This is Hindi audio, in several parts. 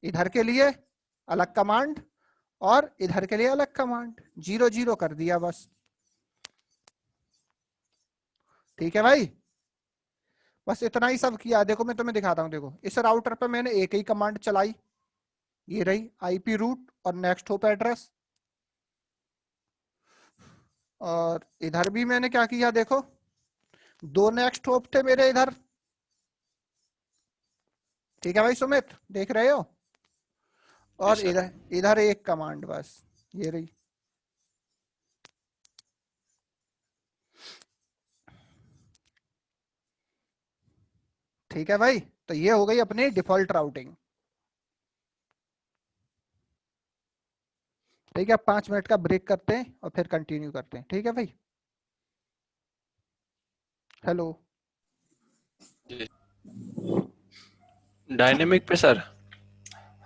इधर के लिए अलग कमांड और इधर के लिए अलग कमांड, 0 0 कर दिया बस। ठीक है भाई, बस इतना ही सब किया। देखो मैं तुम्हें दिखाता हूँ, देखो इस राउटर पे मैंने एक ही कमांड चलाई, ये रही आईपी रूट और नेक्स्ट होप एड्रेस। और इधर भी मैंने क्या किया, देखो 2 नेक्स्ट होप थे मेरे इधर। ठीक है भाई सुमित, देख रहे हो? और इधर इधर एक कमांड बस, ये रही। ठीक है भाई, तो ये हो गई अपनी डिफॉल्ट राउटिंग। ठीक है, 5 मिनट का ब्रेक करते हैं और फिर कंटिन्यू करते हैं। ठीक है भाई, हेलो। डायनेमिक पे सर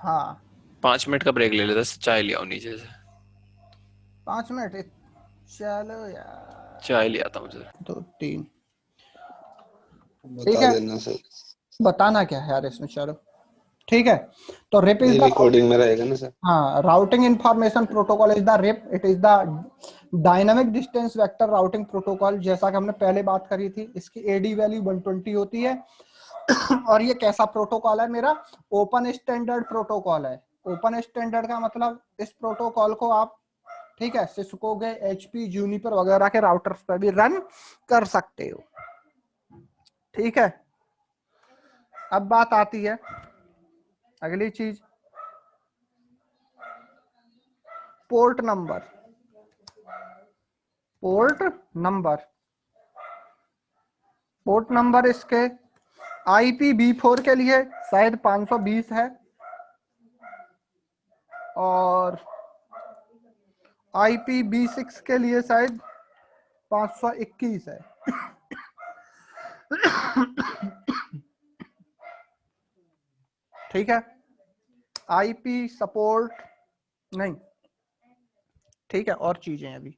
हाँ 5 मिनट का ब्रेक ले लेता, चाय ले आओ नीचे से। 5 मिनट, चलो यार, चाय ले आता हूँ सर। 2 3। ठीक बता है, देना सर। बताना क्या है यार इसमें, चलो ठीक है। तो रिप इज ये द, रिकॉर्डिंग में रहेगा ना सर? हाँ, routing information protocol is the RIP, it is the dynamic distance vector routing protocol. जैसा कि हमने पहले बात करी थी, इसकी एडी वैल्यू 120 होती है। और ये कैसा प्रोटोकॉल है मेरा? ओपन स्टैंडर्ड प्रोटोकॉल है। ओपन स्टैंडर्ड का मतलब इस प्रोटोकॉल को आप, ठीक है, सिस्को के, एचपी, जूनिपर वगैरह के राउटर्स पर भी रन कर सकते हो। ठीक है, अब बात आती है अगली चीज, port number. Port number, port number इसके IPv4 के लिए शायद 520 है और IPv6 के लिए शायद 521 है। ठीक है, IP सपोर्ट नहीं, ठीक है, और चीजें अभी।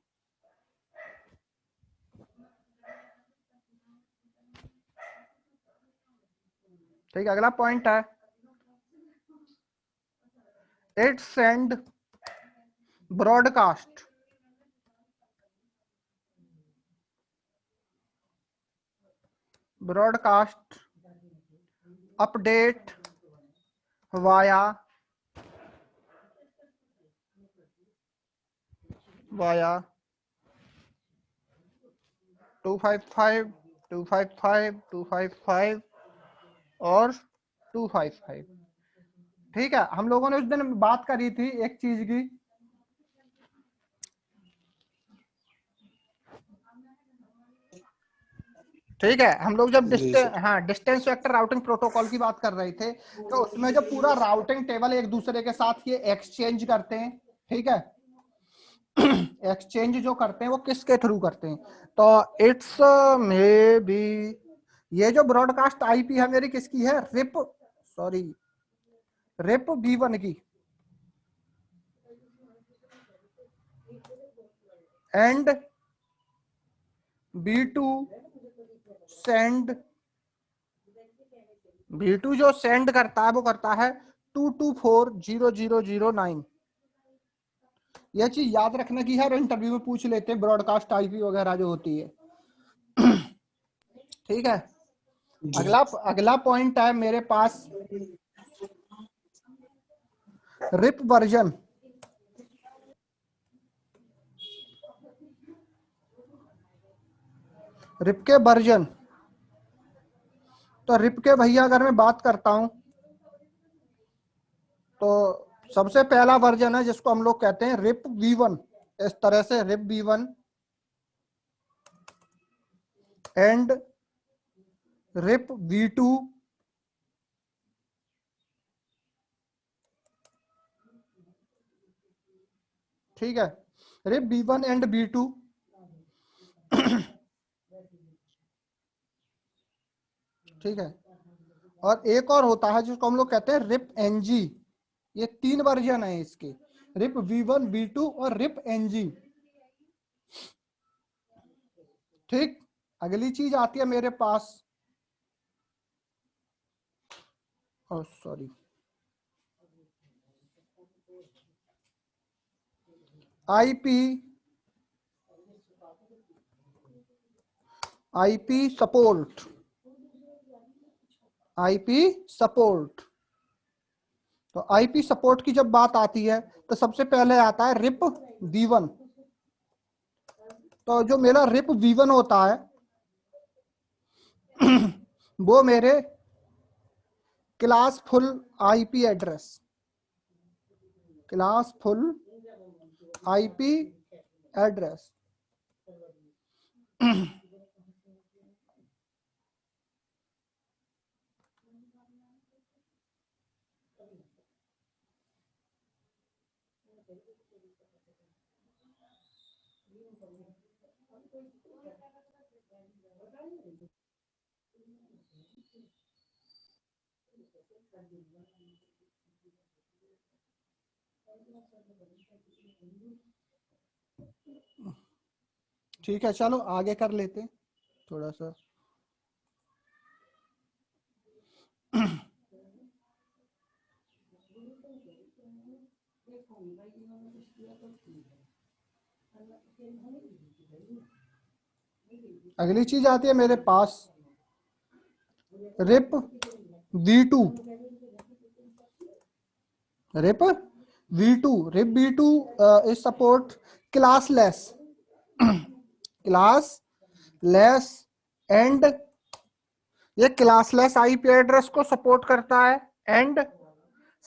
ठीक है, अगला पॉइंट है, it send broadcast. Broadcast update via 255, 255, 255 और 255। ठीक है, हम लोगों ने उस दिन बात करी थी एक चीज की, ठीक है, हम लोग जब डिस्टेंस वेक्टर राउटिंग प्रोटोकॉल की बात कर रहे थे, तो उसमें जो पूरा राउटिंग टेबल एक दूसरे के साथ ये एक्सचेंज करते हैं। ठीक है, एक्सचेंज जो करते हैं वो किसके थ्रू करते हैं? तो इट्स मे बी, ये जो ब्रॉडकास्ट आईपी है मेरी किसकी है? रिप V1 की, एंड B2 सेंड, V2 जो सेंड करता है वो करता है 2240009। यह चीज याद रखने की है और इंटरव्यू में पूछ लेते हैं ब्रॉडकास्ट आईपी वगैरह जो होती है। ठीक है, अगला पॉइंट है मेरे पास, रिप वर्जन। रिप के वर्जन, तो रिप के भैया अगर मैं बात करता हूं तो सबसे पहला वर्जन है जिसको हम लोग कहते हैं रिप V1। इस तरह से rib V1 and rib V2 ठीक है, रिप V1 एंड V2 ठीक है, और एक और होता है जिसको हम लोग कहते हैं रिप NG। ये 3 वर्जन है इसके, रिप V1, V2 और रिप NG। ठीक, अगली चीज आती है मेरे पास, sorry, IP support, IP support. तो आईपी सपोर्ट की जब बात आती है तो सबसे पहले आता है रिप V1। तो जो मेरा रिप V1 होता है वो मेरे class full IP address, class full IP address ठीक है, चलो आगे कर लेते थोड़ा सा। अगली चीज आती है मेरे पास RIP V2। RIP V2, RIP V2 is support classless, classless and ये क्लासलेस आईपी एड्रेस को सपोर्ट करता है एंड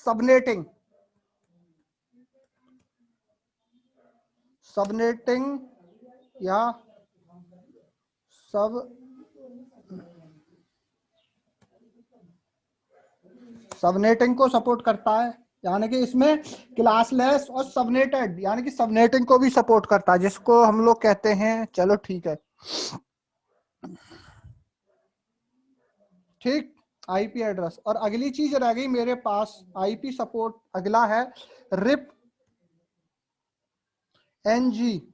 सबनेटिंग, सबनेटिंग या सबनेटिंग को सपोर्ट करता है, यानी कि इसमें क्लासलेस और सबनेटेड यानी कि सबनेटिंग को भी सपोर्ट करता है, जिसको हम लोग कहते हैं, चलो ठीक है, ठीक, आईपी एड्रेस। और अगली चीज रह गई मेरे पास आईपी सपोर्ट, अगला है रिप एनजी।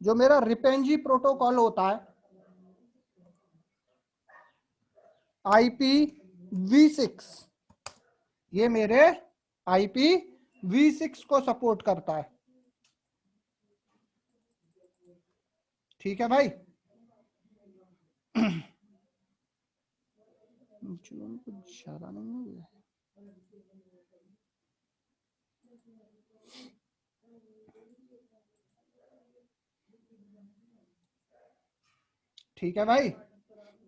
जो मेरा रिप एनजी प्रोटोकॉल होता है आईपी V6, ये मेरे आईपी V6 को सपोर्ट करता है। ठीक है भाई, कुछ ज्यादा नहीं हो गया। ठीक है भाई,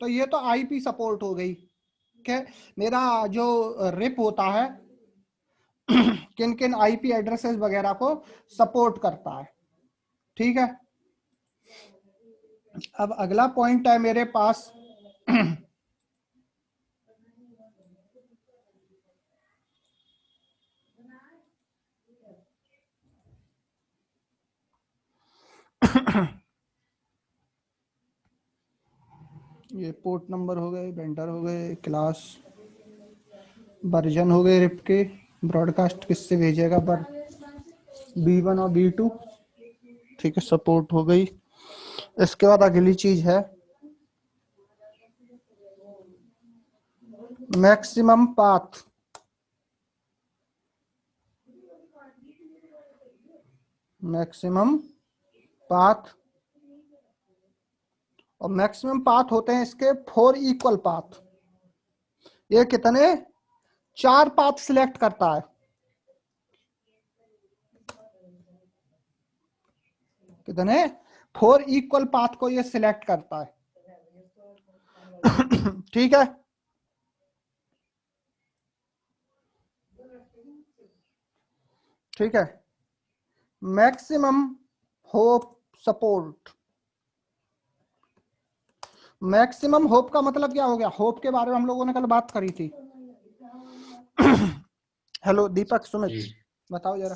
तो ये तो आईपी सपोर्ट हो गई। क्या मेरा जो रिप होता है किन किन आईपी एड्रेसेस वगैरह को सपोर्ट करता है। ठीक है, अब अगला पॉइंट है मेरे पास ये पोर्ट नंबर हो गए, वेंडर हो गए, क्लास वर्जन हो गए, रिप के ब्रॉडकास्ट किससे भेजेगा पर B1 और B2। ठीक है, सपोर्ट हो गई। इसके बाद अगली चीज है मैक्सिमम पाथ। मैक्सिमम पाथ, और मैक्सिमम पाथ होते हैं इसके 4 इक्वल पाथ। ये कितने 4 पाथ सिलेक्ट करता है, कितने 4 इक्वल पाथ को ये सिलेक्ट करता है। ठीक है, ठीक है, maximum hope support. Maximum hope का मतलब क्या हो गया, होप के बारे में हम लोगों ने कल बात करी थी। हेलो दीपक, सुमित, बताओ जरा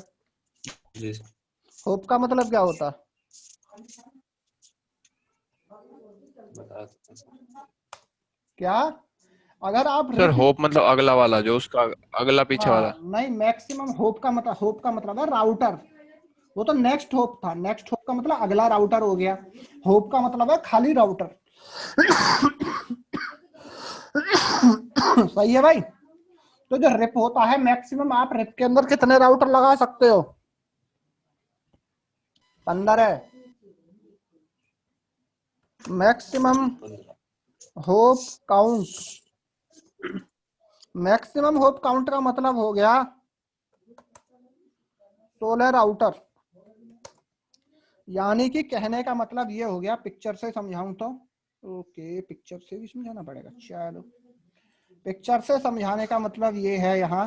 होप का मतलब क्या होता है? क्या अगर आप सर होप मतलब अगला वाला, जो उसका अगला पीछे वाला। नहीं, मैक्सिमम होप का मतलब है राउटर। वो तो नेक्स्ट होप था, नेक्स्ट होप का मतलब अगला राउटर हो गया, होप का मतलब है खाली राउटर। सही है भाई। तो जो रिप होता है मैक्सिमम, आप रिप के अंदर कितने राउटर लगा सकते हो? 15 maximum hope count. Maximum hope count का मतलब हो गया 16 राउटर, यानी कि कहने का मतलब ये हो गया, पिक्चर से समझाऊं तो, ओके पिक्चर से भी समझाना पड़ेगा, चलो पिक्चर से समझाने का मतलब ये है यहाँ,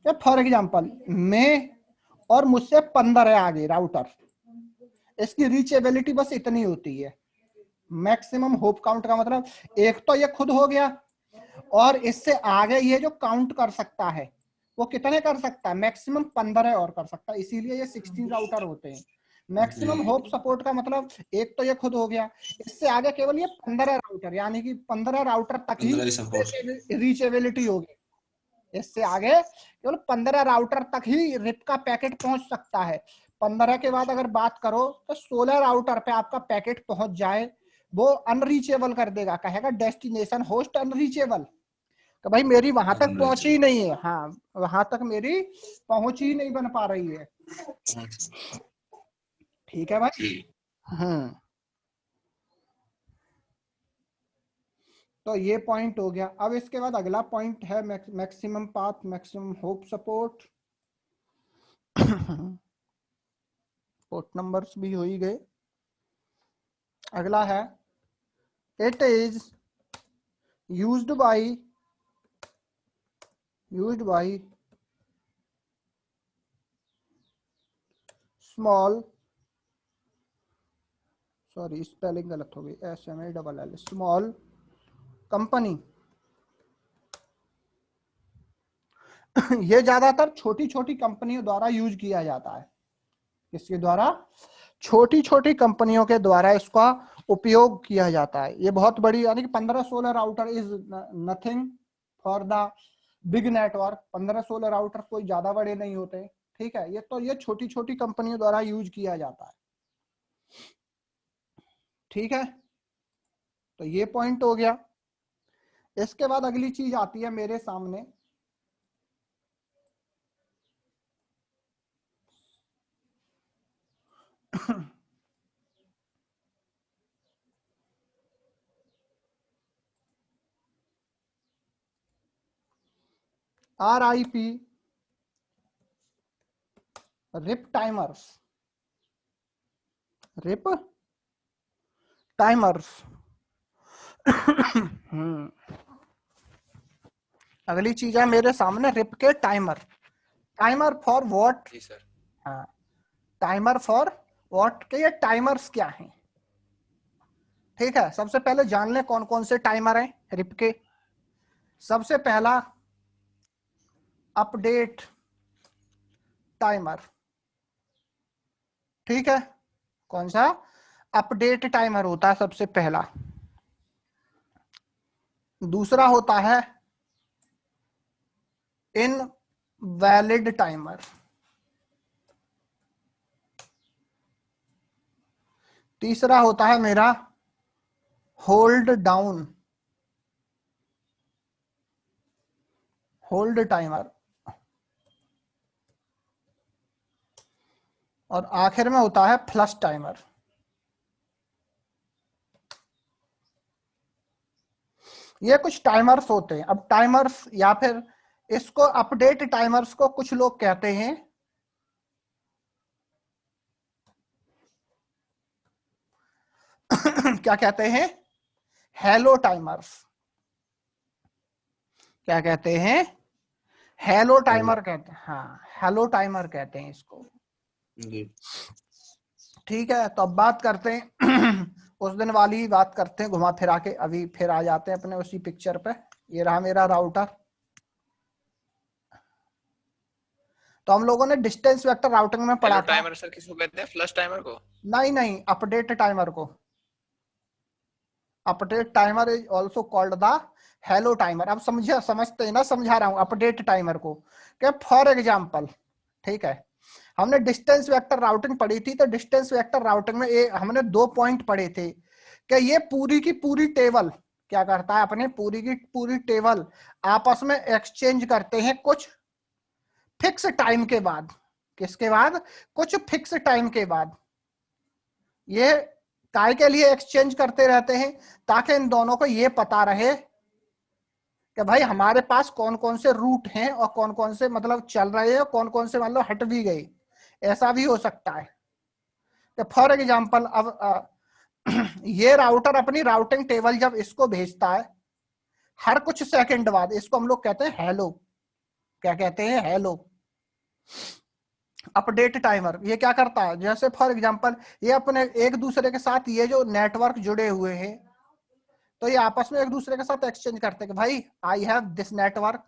फॉर एग्जांपल मैं और मुझसे 15 आगे राउटर, इसकी रीचेबिलिटी बस इतनी होती है। मैक्सिमम होप काउंट का मतलब एक तो ये खुद हो गया, और इससे आगे ये जो काउंट कर सकता है वो कितने कर सकता है, मैक्सिमम 15 और कर सकता है, इसीलिए ये 16 राउटर होते हैं। मैक्सिमम होप सपोर्ट का मतलब एक तो ये खुद हो गया, इससे आगे केवल ये 15 राउटर, यानी कि 15 राउटर तक ही रीचेबिलिटी होगी। इससे आगे केवल 15 राउटर तक ही रिप का पैकेट पहुंच सकता है। 15 के बाद अगर बात करो तो 16 राउटर पे आपका पैकेट पहुंच जाए, वो अनरीचेबल कर देगा, कहेगा डेस्टिनेशन होस्ट अनरीचेबल, तो भाई मेरी वहां तक पहुंच ही नहीं है, हाँ वहां तक मेरी पहुंच ही नहीं बन पा रही है। ठीक है भाई। तो ये पॉइंट हो गया। अब इसके बाद अगला पॉइंट है maximum path, maximum hope support. Port numbers भी हो ही गए। अगला है it is used by small, sorry spelling गलत हो गई, SMALL, स्मॉल कंपनी। ये ज्यादातर छोटी छोटी कंपनियों द्वारा यूज किया जाता है। किसके द्वारा? छोटी छोटी कंपनियों के द्वारा इसका उपयोग किया जाता है। ये बहुत बड़ी, यानी कि 15-16 router is nothing for the big network. 15-16 router कोई ज्यादा बड़े नहीं होते, ठीक है। ये तो ये छोटी छोटी कंपनियों द्वारा यूज किया जाता है, ठीक है। तो ये पॉइंट हो गया। इसके बाद अगली चीज आती है मेरे सामने, RIP RIP timers. RIP timers. अगली चीज है मेरे सामने रिप के टाइमर। Timer for what? जी सर। हाँ, टाइमर फॉर व्हाट के ये टाइमर्स क्या हैं? ठीक है, सबसे पहले जान ले कौन कौन से टाइमर हैं रिप के। सबसे पहला अपडेट टाइमर, ठीक है। कौन सा? अपडेट टाइमर होता है सबसे पहला। दूसरा होता है इनवैलिड टाइमर। तीसरा होता है मेरा होल्ड डाउन, होल्ड टाइमर। और आखिर में होता है फ्लश टाइमर। ये कुछ टाइमर्स होते हैं। अब टाइमर्स या फिर इसको अपडेट टाइमर्स को कुछ लोग कहते हैं क्या कहते हैं? Hello timers. क्या कहते हैं? हेलो टाइमर कहते हैं, हाँ हेलो टाइमर कहते हैं इसको, ठीक है। तो अब बात करते हैं उस दिन वाली ही बात करते हैं, घुमा फिरा के अभी फिर आ जाते हैं अपने उसी पिक्चर पे। ये रहा मेरा राउटर। तो हम लोगों ने डिस्टेंस वेक्टर राउटिंग में पढ़ा था। टाइमर सर किसको कहते हैं? फ्लश टाइमर को? नहीं, अपडेट टाइमर को। Update timer is also called the hello timer. अब समझते हैं ना, समझा रहा हूं अपडेट टाइमर को। क्या फॉर एग्जांपल, ठीक है, हमने डिस्टेंस वेक्टर राउटिंग पढ़ी थी, तो डिस्टेंस वेक्टर राउटिंग में हमने 2 पॉइंट पढ़े थे कि ये पूरी की पूरी टेबल क्या करता है, अपने पूरी की पूरी टेबल आपस में एक्सचेंज करते हैं कुछ फिक्स टाइम के बाद। किसके बाद? कुछ फिक्स टाइम के बाद। ये काय के लिए एक्सचेंज करते रहते हैं, ताकि इन दोनों को ये पता रहे कि भाई हमारे पास कौन कौन से रूट हैं और कौन कौन से मतलब चल रहे हैं, कौन कौन से मतलब हट भी गए। ऐसा भी हो सकता है कि फॉर एग्जाम्पल अब ये राउटर अपनी राउटिंग टेबल जब इसको भेजता है, हर कुछ सेकंड बाद, इसको हम लोग कहते हैं हेलो। क्या कहते हैं? हेलो। अपडेट टाइमर ये क्या करता है, जैसे फॉर एग्जांपल ये अपने एक दूसरे के साथ ये जो नेटवर्क जुड़े हुए हैं, तो ये आपस में एक दूसरे के साथ एक्सचेंज करते हैं कि भाई I have this network.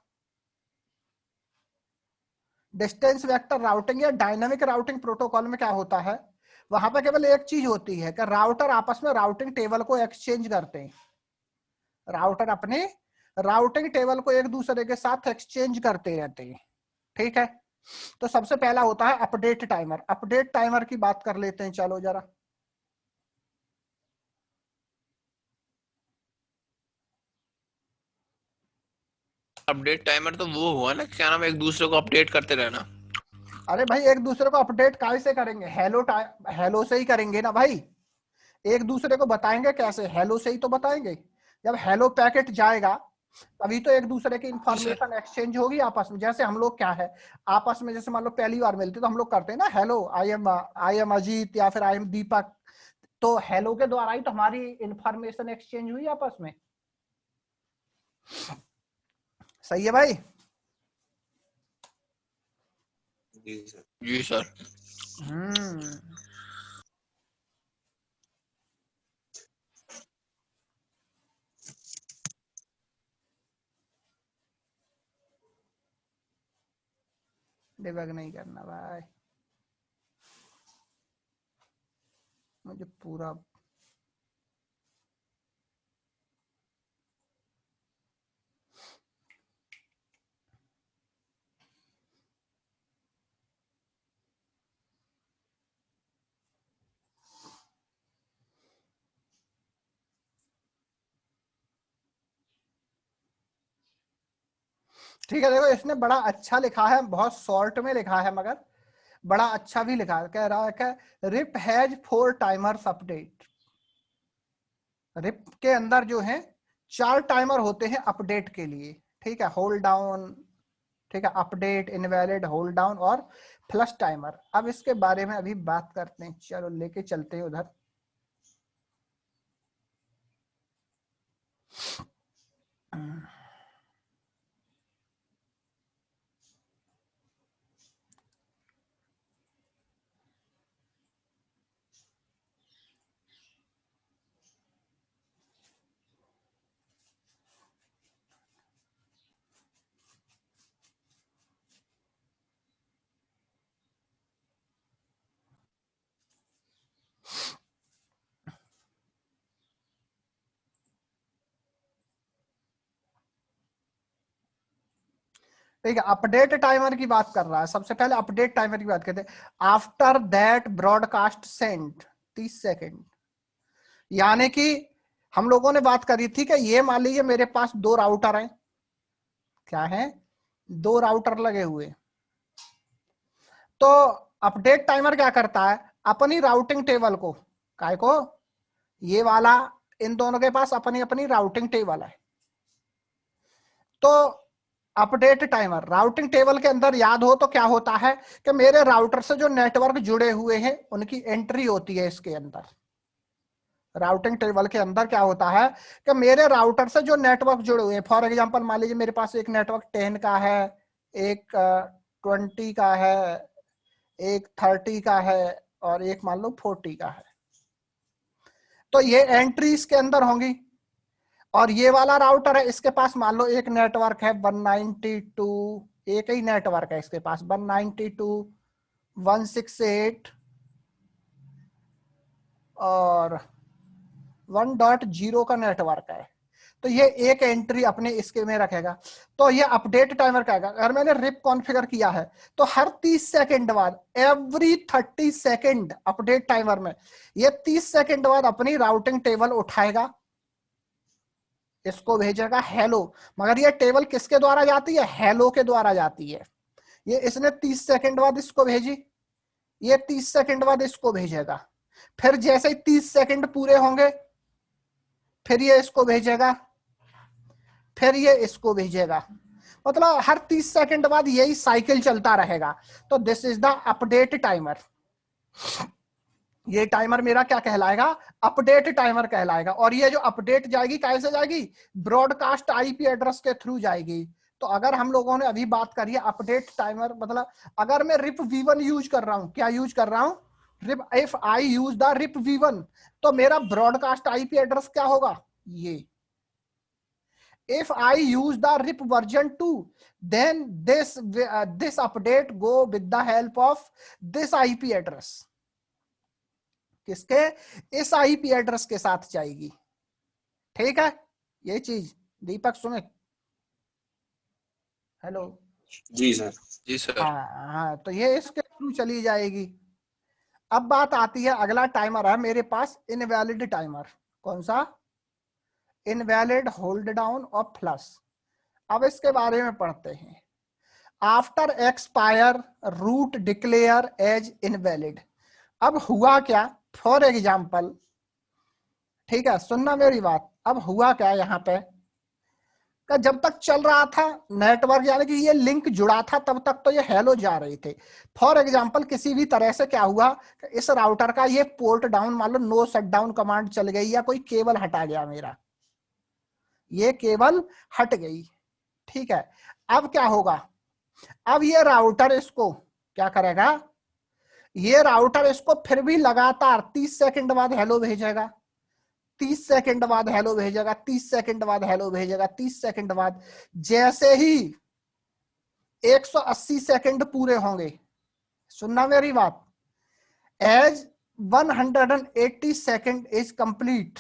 Distance vector routing या डायनामिक राउटिंग प्रोटोकॉल में क्या होता है, वहां पर केवल एक चीज होती है कि राउटर आपस में राउटिंग टेबल को एक्सचेंज करते हैं। राउटर अपने राउटिंग टेबल को एक दूसरे के साथ एक्सचेंज करते रहते हैं। ठीक है, तो सबसे पहला होता है अपडेट टाइमर। अपडेट टाइमर की बात कर लेते हैं, चलो जरा। अपडेट टाइमर तो वो हुआ ना, क्या नाम है, एक दूसरे को अपडेट करते रहना। अरे भाई एक दूसरे को अपडेट कैसे करेंगे? हेलो से ही करेंगे ना भाई। एक दूसरे को बताएंगे कैसे? हेलो से ही तो बताएंगे। जब हेलो पैकेट जाएगा तभी तो एक दूसरे की जी सर। इंफॉर्मेशन एक्सचेंज होगी आपस में। जैसे हम लोग क्या है, आपस में जैसे मान लो पहली बार मिलते तो हम लोग करते हैं ना हेलो, आई एम अजीत या फिर आई एम दीपक। तो हेलो के द्वारा ही तो हमारी इंफॉर्मेशन एक्सचेंज हुई आपस में। सही है भाई? जी सर। जी सर। हम्म। डिबग नहीं करना भाई, मुझे पूरा। ठीक है, देखो इसने बड़ा अच्छा लिखा है, बहुत शॉर्ट में लिखा है, मगर बड़ा अच्छा भी लिखा है। कह रहा है कि RIP has 4 timers update. RIP के अंदर जो है 4 टाइमर होते हैं अपडेट के लिए। ठीक है, होल्ड डाउन, ठीक है, अपडेट, इनवैलिड, होल्ड डाउन और फ्लश टाइमर। अब इसके बारे में अभी बात करते हैं, चलो लेके चलते हैं उधर। ठीक है, अपडेट टाइमर की बात कर रहा है। सबसे पहले अपडेट टाइमर की बात करते हैं। After that broadcast send 30 second. यानी कि हम लोगों ने बात करी थी कि ये मान लीजिए मेरे पास 2 राउटर हैं। क्या है? 2 राउटर लगे हुए। तो अपडेट टाइमर क्या करता है, अपनी राउटिंग टेबल को, काय को, ये वाला, इन दोनों के पास अपनी अपनी राउटिंग टेबल है। तो अपडेट टाइमर राउटिंग टेबल के अंदर, याद हो तो क्या होता है कि मेरे राउटर से जो नेटवर्क जुड़े हुए हैं उनकी एंट्री होती है इसके अंदर। राउटिंग टेबल के अंदर क्या होता है कि मेरे राउटर से जो नेटवर्क जुड़े हुए हैं, फॉर एग्जांपल मान लीजिए मेरे पास एक नेटवर्क 10 का है, एक 20 का है, एक 30 का है और एक मान लो 40 का है। तो ये एंट्री इसके अंदर होंगी। और ये वाला राउटर है, इसके पास मान लो एक नेटवर्क है 192, एक ही नेटवर्क है इसके पास 192.168 और 1.0 का नेटवर्क है। तो ये एक एंट्री अपने इसके में रखेगा। तो ये अपडेट टाइमर का है। अगर मैंने रिप कॉन्फ़िगर किया है तो हर 30 सेकंड बाद, एवरी 30 सेकंड अपडेट टाइमर में ये 30 सेकंड बाद अपनी राउटिंग टेबल उठाएगा, इसको भेजेगा हेलो। मगर ये टेबल किसके द्वारा जाती है? हेलो के द्वारा जाती है। ये इसने 30 सेकंड बाद इसको भेजी, ये 30 सेकंड बाद इसको भेजेगा। फिर जैसे ही 30 सेकंड पूरे होंगे फिर ये इसको भेजेगा, फिर ये इसको भेजेगा, मतलब हर 30 सेकंड बाद यही साइकिल चलता रहेगा। तो this is the update timer. ये टाइमर मेरा क्या कहलाएगा, अपडेट टाइमर कहलाएगा। और ये जो अपडेट जाएगी कैसे जाएगी, ब्रॉडकास्ट आईपी एड्रेस के थ्रू जाएगी। तो अगर हम लोगों ने अभी बात करी है अपडेट टाइमर, मतलब अगर मैं रिप V1 यूज कर रहा हूं, क्या यूज कर रहा हूं, RIP, if I use the RIP V1, तो मेरा ब्रॉडकास्ट आईपी एड्रेस क्या होगा, ये। If I use the RIP version 2, then this update go with the help of this IP address। किसके, इस IP एड्रेस के साथ जाएगी। ठीक है, ये चीज दीपक सुमित, हेलो। जी सर। जी सर। हाँ हाँ, तो ये इसके थ्रू चली जाएगी। अब बात आती है, अगला टाइमर है मेरे पास इनवैलिड टाइमर। कौन सा, इनवैलिड होल्ड डाउन और फ्लश। अब इसके बारे में पढ़ते हैं। After expire route declare as invalid. अब हुआ क्या, फॉर एग्जाम्पल, ठीक है सुनना मेरी बात, अब हुआ क्या यहाँ पे, का जब तक चल रहा था नेटवर्क, यानी कि ये लिंक जुड़ा था, तब तक तो ये हेलो जा रहे थे। फॉर एग्जाम्पल किसी भी तरह से क्या हुआ, इस राउटर का ये पोर्ट डाउन, मान लो नो शट डाउन कमांड चल गई, या कोई केबल हटा गया मेरा, ये केबल हट गई, ठीक है। अब क्या होगा, अब ये राउटर इसको क्या करेगा, ये राउटर इसको फिर भी लगातार 30 सेकंड बाद हेलो भेजेगा, 30 सेकंड बाद हेलो भेजेगा, 30 सेकंड बाद हेलो भेजेगा, 30 सेकंड बाद। जैसे ही 180 सेकंड पूरे होंगे, सुनना मेरी बात, एज 180 सेकंड इज कंप्लीट,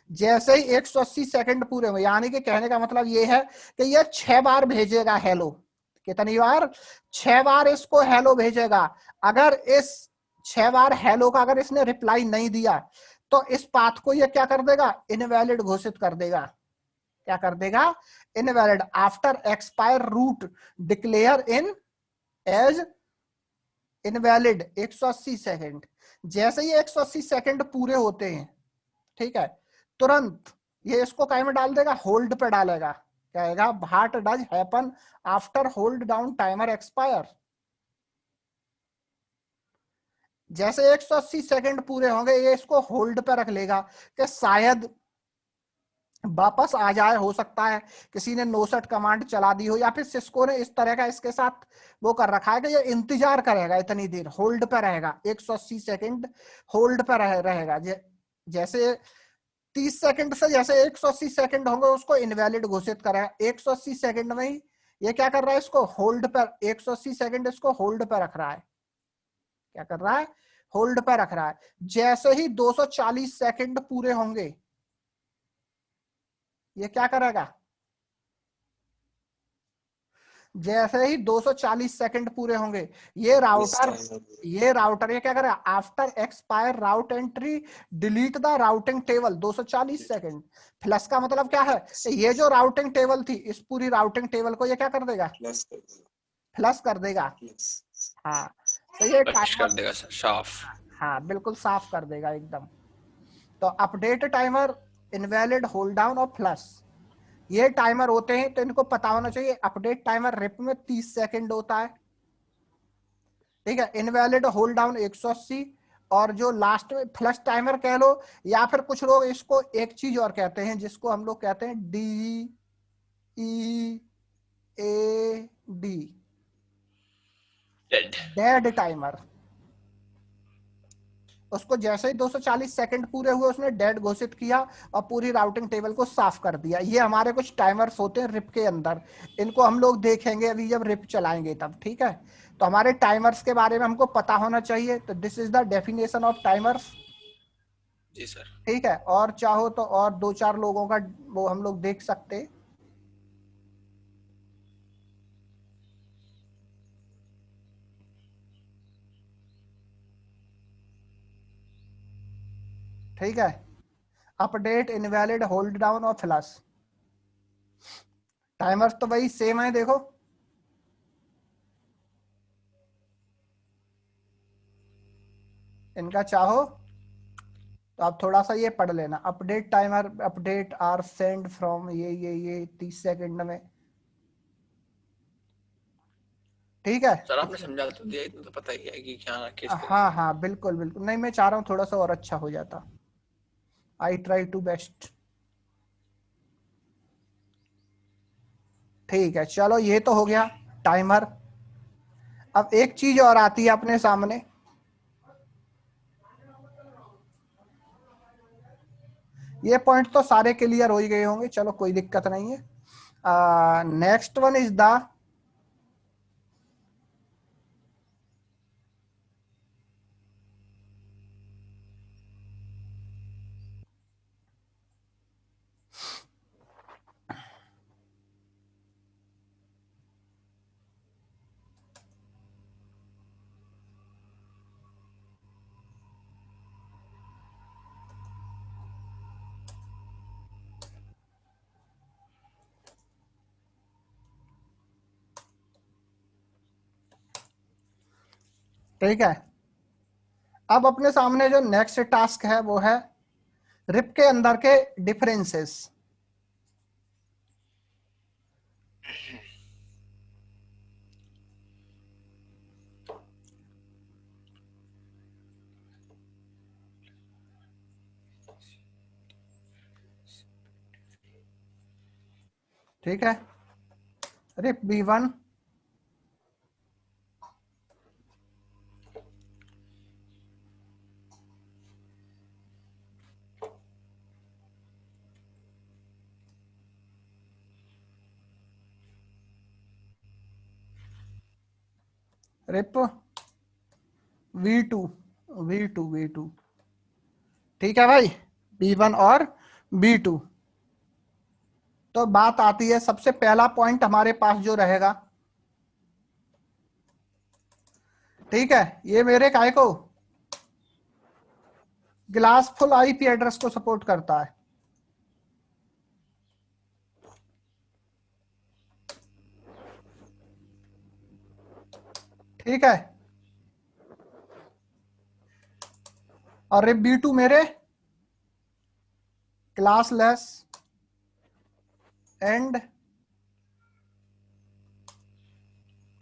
जैसे ही 180 सेकंड पूरे होंगे, यानी कि कहने का मतलब ये है कि ये 6 बार भेजेगा हेलो। कितनी बार, 6 बार इसको हेलो भेजेगा। अगर इस 6 बार हेलो का अगर इसने रिप्लाई नहीं दिया, तो इस पाथ को ये क्या कर देगा, इनवैलिड घोषित कर देगा। क्या कर देगा, invalid. After expire route declare in as invalid 180 second. जैसे ही 180 सेकंड पूरे होते हैं, ठीक है, तुरंत ये इसको काय में डाल देगा, होल्ड पे डालेगा। कहेगा what does happen after hold down timer expire. जैसे 180 सेकंड पूरे होंगे, ये इसको होल्ड पे रख लेगा कि शायद वापस आ जाए। हो सकता है किसी ने नोसेट कमांड चला दी हो, या फिर सिस्को ने इस तरह का इसके साथ वो कर रखा है कि ये इंतजार करेगा, इतनी देर होल्ड पे रहेगा, 180 सेकंड होल्ड पे रहेगा। जैसे 30 सेकंड से जैसे 180 सेकंड होंगे, उसको इनवैलिड घोषित करेगा। 180 सेकंड में ही ये क्या कर रहा है, इसको होल्ड पर, 180 सेकंड इसको होल्ड पर रख रहा है। क्या कर रहा है, होल्ड पर रख रहा है। जैसे ही 240 सेकंड पूरे होंगे, ये क्या करेगा, जैसे ही 240 सेकंड पूरे होंगे, ये राउटर ये क्या करेगा, after expire route entry delete the routing table 240 second. Plus का मतलब क्या है, ये जो राउटिंग टेबल थी, इस पूरी राउटिंग टेबल को ये क्या कर देगा, प्लस कर देगा। हाँ, तो ये फ्लश कर देगा सर, साफ। हाँ बिल्कुल साफ कर देगा एकदम। तो update timer, invalid, hold down और फ्लश, ये टाइमर होते हैं। तो इनको पता होना चाहिए। अपडेट टाइमर रिप में 30 सेकंड होता है, ठीक है। इनवैलिड होल्ड डाउन 180, और जो लास्ट में फ्लश टाइमर कह लो, या फिर कुछ लोग इसको एक चीज और कहते हैं, जिसको हम लोग कहते हैं DEAD, डेड टाइमर। उसको जैसे ही 240 सेकंड पूरे हुए, उसने डेड घोषित किया और पूरी राउटिंग टेबल को साफ कर दिया। ये हमारे कुछ टाइमर्स होते हैं रिप के अंदर, इनको हम लोग देखेंगे अभी जब रिप चलाएंगे तब, ठीक है। तो हमारे टाइमर्स के बारे में हमको पता होना चाहिए। तो this is the definition of timers. जी सर। ठीक है, और चाहो तो और 2-4 लोगों का वो हम लोग देख सकते। ठीक है, अपडेट, इनवैलिड, होल्ड डाउन और फ्लश। टाइमर्स तो वही सेम है, देखो। इनका चाहो तो आप थोड़ा सा ये पढ़ लेना, update timer update are send from ये 30 सेकंड में, ठीक है। सर आपने समझा तो दिया, इतना तो पता ही है कि क्या किस तरह हाँ से। हाँ बिल्कुल बिल्कुल, नहीं मैं चाह रहा हूँ थोड़ा सा और अच्छा हो जाता, आई ट्राई टू बेस्ट। ठीक है चलो, ये तो हो गया टाइमर। अब एक चीज और आती है अपने सामने, ये पॉइंट तो सारे क्लियर हो ही गए होंगे, चलो कोई दिक्कत नहीं है। नेक्स्ट वन इज द ठीक है। अब अपने सामने जो नेक्स्ट टास्क है वो है रिप के अंदर के डिफरेंसेस। ठीक है, RIP B1, rib V2, V2 ठीक है भाई, B1 और B2। तो बात आती है, सबसे पहला पॉइंट हमारे पास जो रहेगा, ठीक है, ये मेरे काय को ग्लासफुल आईपी एड्रेस को सपोर्ट करता है। ठीक है, और रिप B2 मेरे क्लासलेस एंड,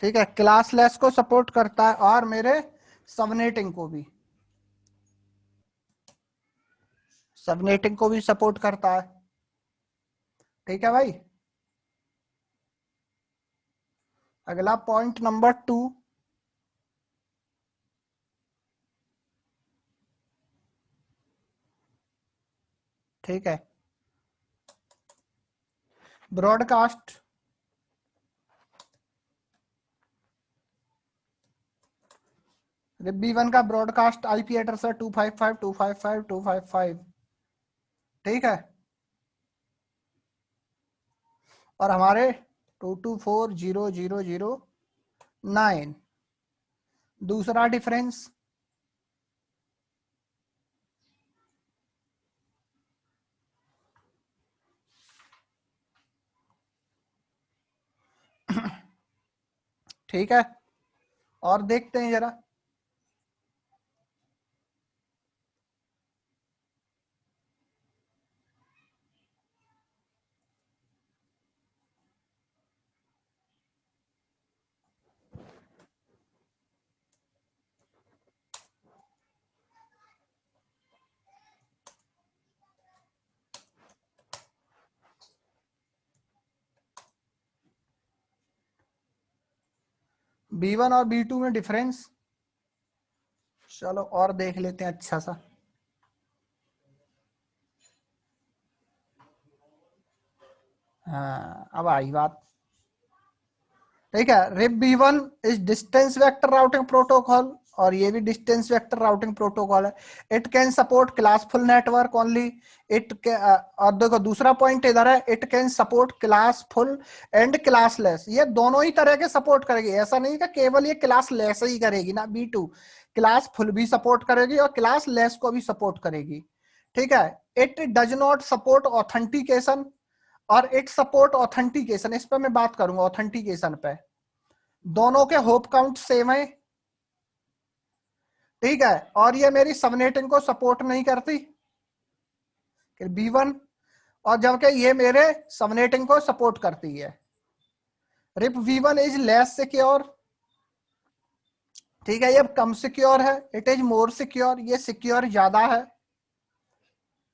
ठीक है, क्लासलेस को सपोर्ट करता है और मेरे सबनेटिंग को भी, सबनेटिंग को भी सपोर्ट करता है। ठीक है भाई, अगला पॉइंट नंबर 2, ठीक है, ब्रॉडकास्ट, B1 का ब्रॉडकास्ट आईपी एड्रेस है 255.255.255, ठीक है, और हमारे 224.0.0.0.9 दूसरा डिफरेंस, ठीक है, और देखते हैं जरा, B1 और B2 में डिफरेंस, चलो और देख लेते हैं अच्छा सा। हाँ अब आई बात, ठीक है, RIP B1 is distance vector routing protocol, और ये भी डिस्टेंस वेक्टर राउटिंग प्रोटोकॉल है। It can support classful network only, और देखो दूसरा पॉइंट इधर है, it can support classful and classless, ये दोनों ही तरह के सपोर्ट करेगी, ऐसा नहीं कि केवल ये क्लासलेस ही करेगी ना, B2 क्लासफुल भी सपोर्ट करेगी और क्लासलेस को भी सपोर्ट करेगी। ठीक है, it does not support authentication, और इट सपोर्ट ऑथेंटिकेशन, इस पर मैं बात करूंगा ऑथेंटिकेशन पे। दोनों के होप काउंट सेम है, ठीक है, और ये मेरी सबनेटिंग को सपोर्ट नहीं करती B1, और जबकि ये मेरे सबनेटिंग को सपोर्ट करती है। Rib V1 is less secure, ठीक है, ये कम सिक्योर है, इट इज मोर सिक्योर, ये सिक्योर ज्यादा है।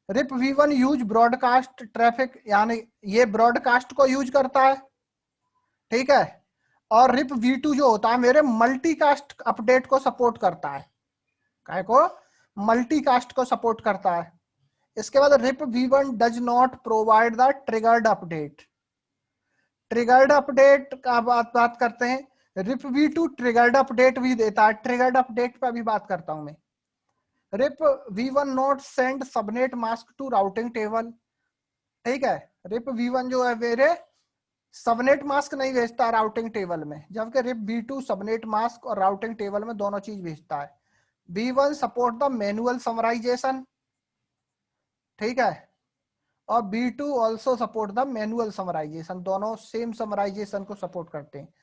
Rib V1 use broadcast traffic, यानी ये ब्रॉडकास्ट को यूज करता है, ठीक है, और रिप V2 जो होता है मेरे मल्टीकास्ट अपडेट को सपोर्ट करता है, काय को मल्टीकास्ट को सपोर्ट करता है। इसके बाद RIP V1 does not provide the triggered update. Triggered update का बात करते हैं, रिप V2 ट्रिगर्ड अपडेट भी देता है, ट्रिगर्ड अपडेट पे भी बात करता हूं मैं। RIP V1 not send subnet mask to routing table, ठीक है, रिप V1 जो है मेरे सबनेट मास्क नहीं भेजता राउटिंग टेबल में, जबकि रिप V2 सबनेट मास्क और राउटिंग टेबल में दोनों चीज भेजता है। V1 support the manual summarization, ठीक है, और B2 also support the manual summarization, दोनों सेम समराइजेशन को सपोर्ट करते हैं।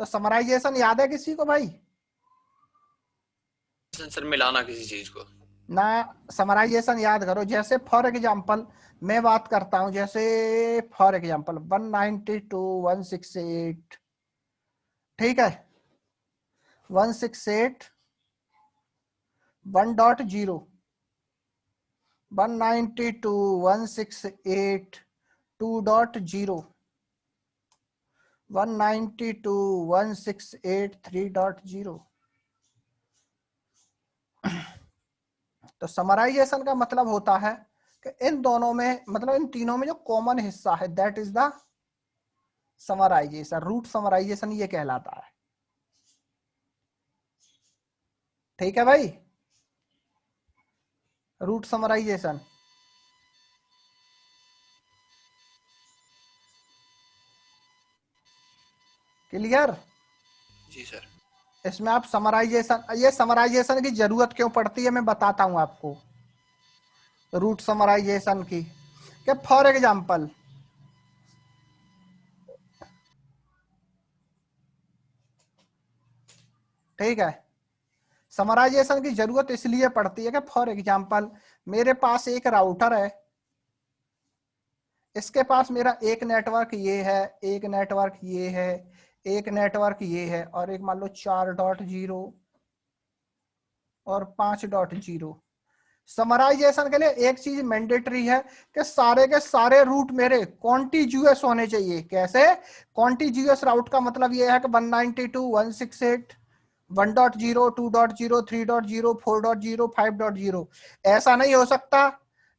तो समराइजेशन याद है किसी को भाई? सर मिलाना किसी चीज को ना, समराइजेशन याद करो, जैसे फॉर एग्जांपल मैं बात करता हूं, जैसे फॉर एग्जांपल 192.168, ठीक है, 168 1.0, 192.168 2.0, 192.168 3.0। तो समराइजेशन का मतलब होता है कि इन दोनों में, मतलब इन तीनों में जो कॉमन हिस्सा है that is the summarization. Route summarization ये कहलाता है, ठीक है भाई, रूट समराइजेशन। क्लियर? जी सर। इसमें आप समराइजेशन, ये समराइजेशन की जरूरत क्यों पड़ती है मैं बताता हूं आपको, रूट समराइजेशन की। कि फॉर एग्जांपल ठीक है, समराइजेशन की जरूरत इसलिए पड़ती है कि फॉर एग्जांपल मेरे पास एक राउटर है, इसके पास मेरा एक नेटवर्क ये है, एक नेटवर्क ये है, एक नेटवर्क ये है, और एक मान लो 4.0 और 5.0। समराइजेशन के लिए एक चीज मैंडेटरी है कि सारे के सारे रूट मेरे कॉन्टिग्यूअस होने चाहिए। कैसे कॉन्टिग्यूअस? राउट का मतलब ये है कि 192.168 1.0 2.0 3.0 4.0 5.0। ऐसा नहीं हो सकता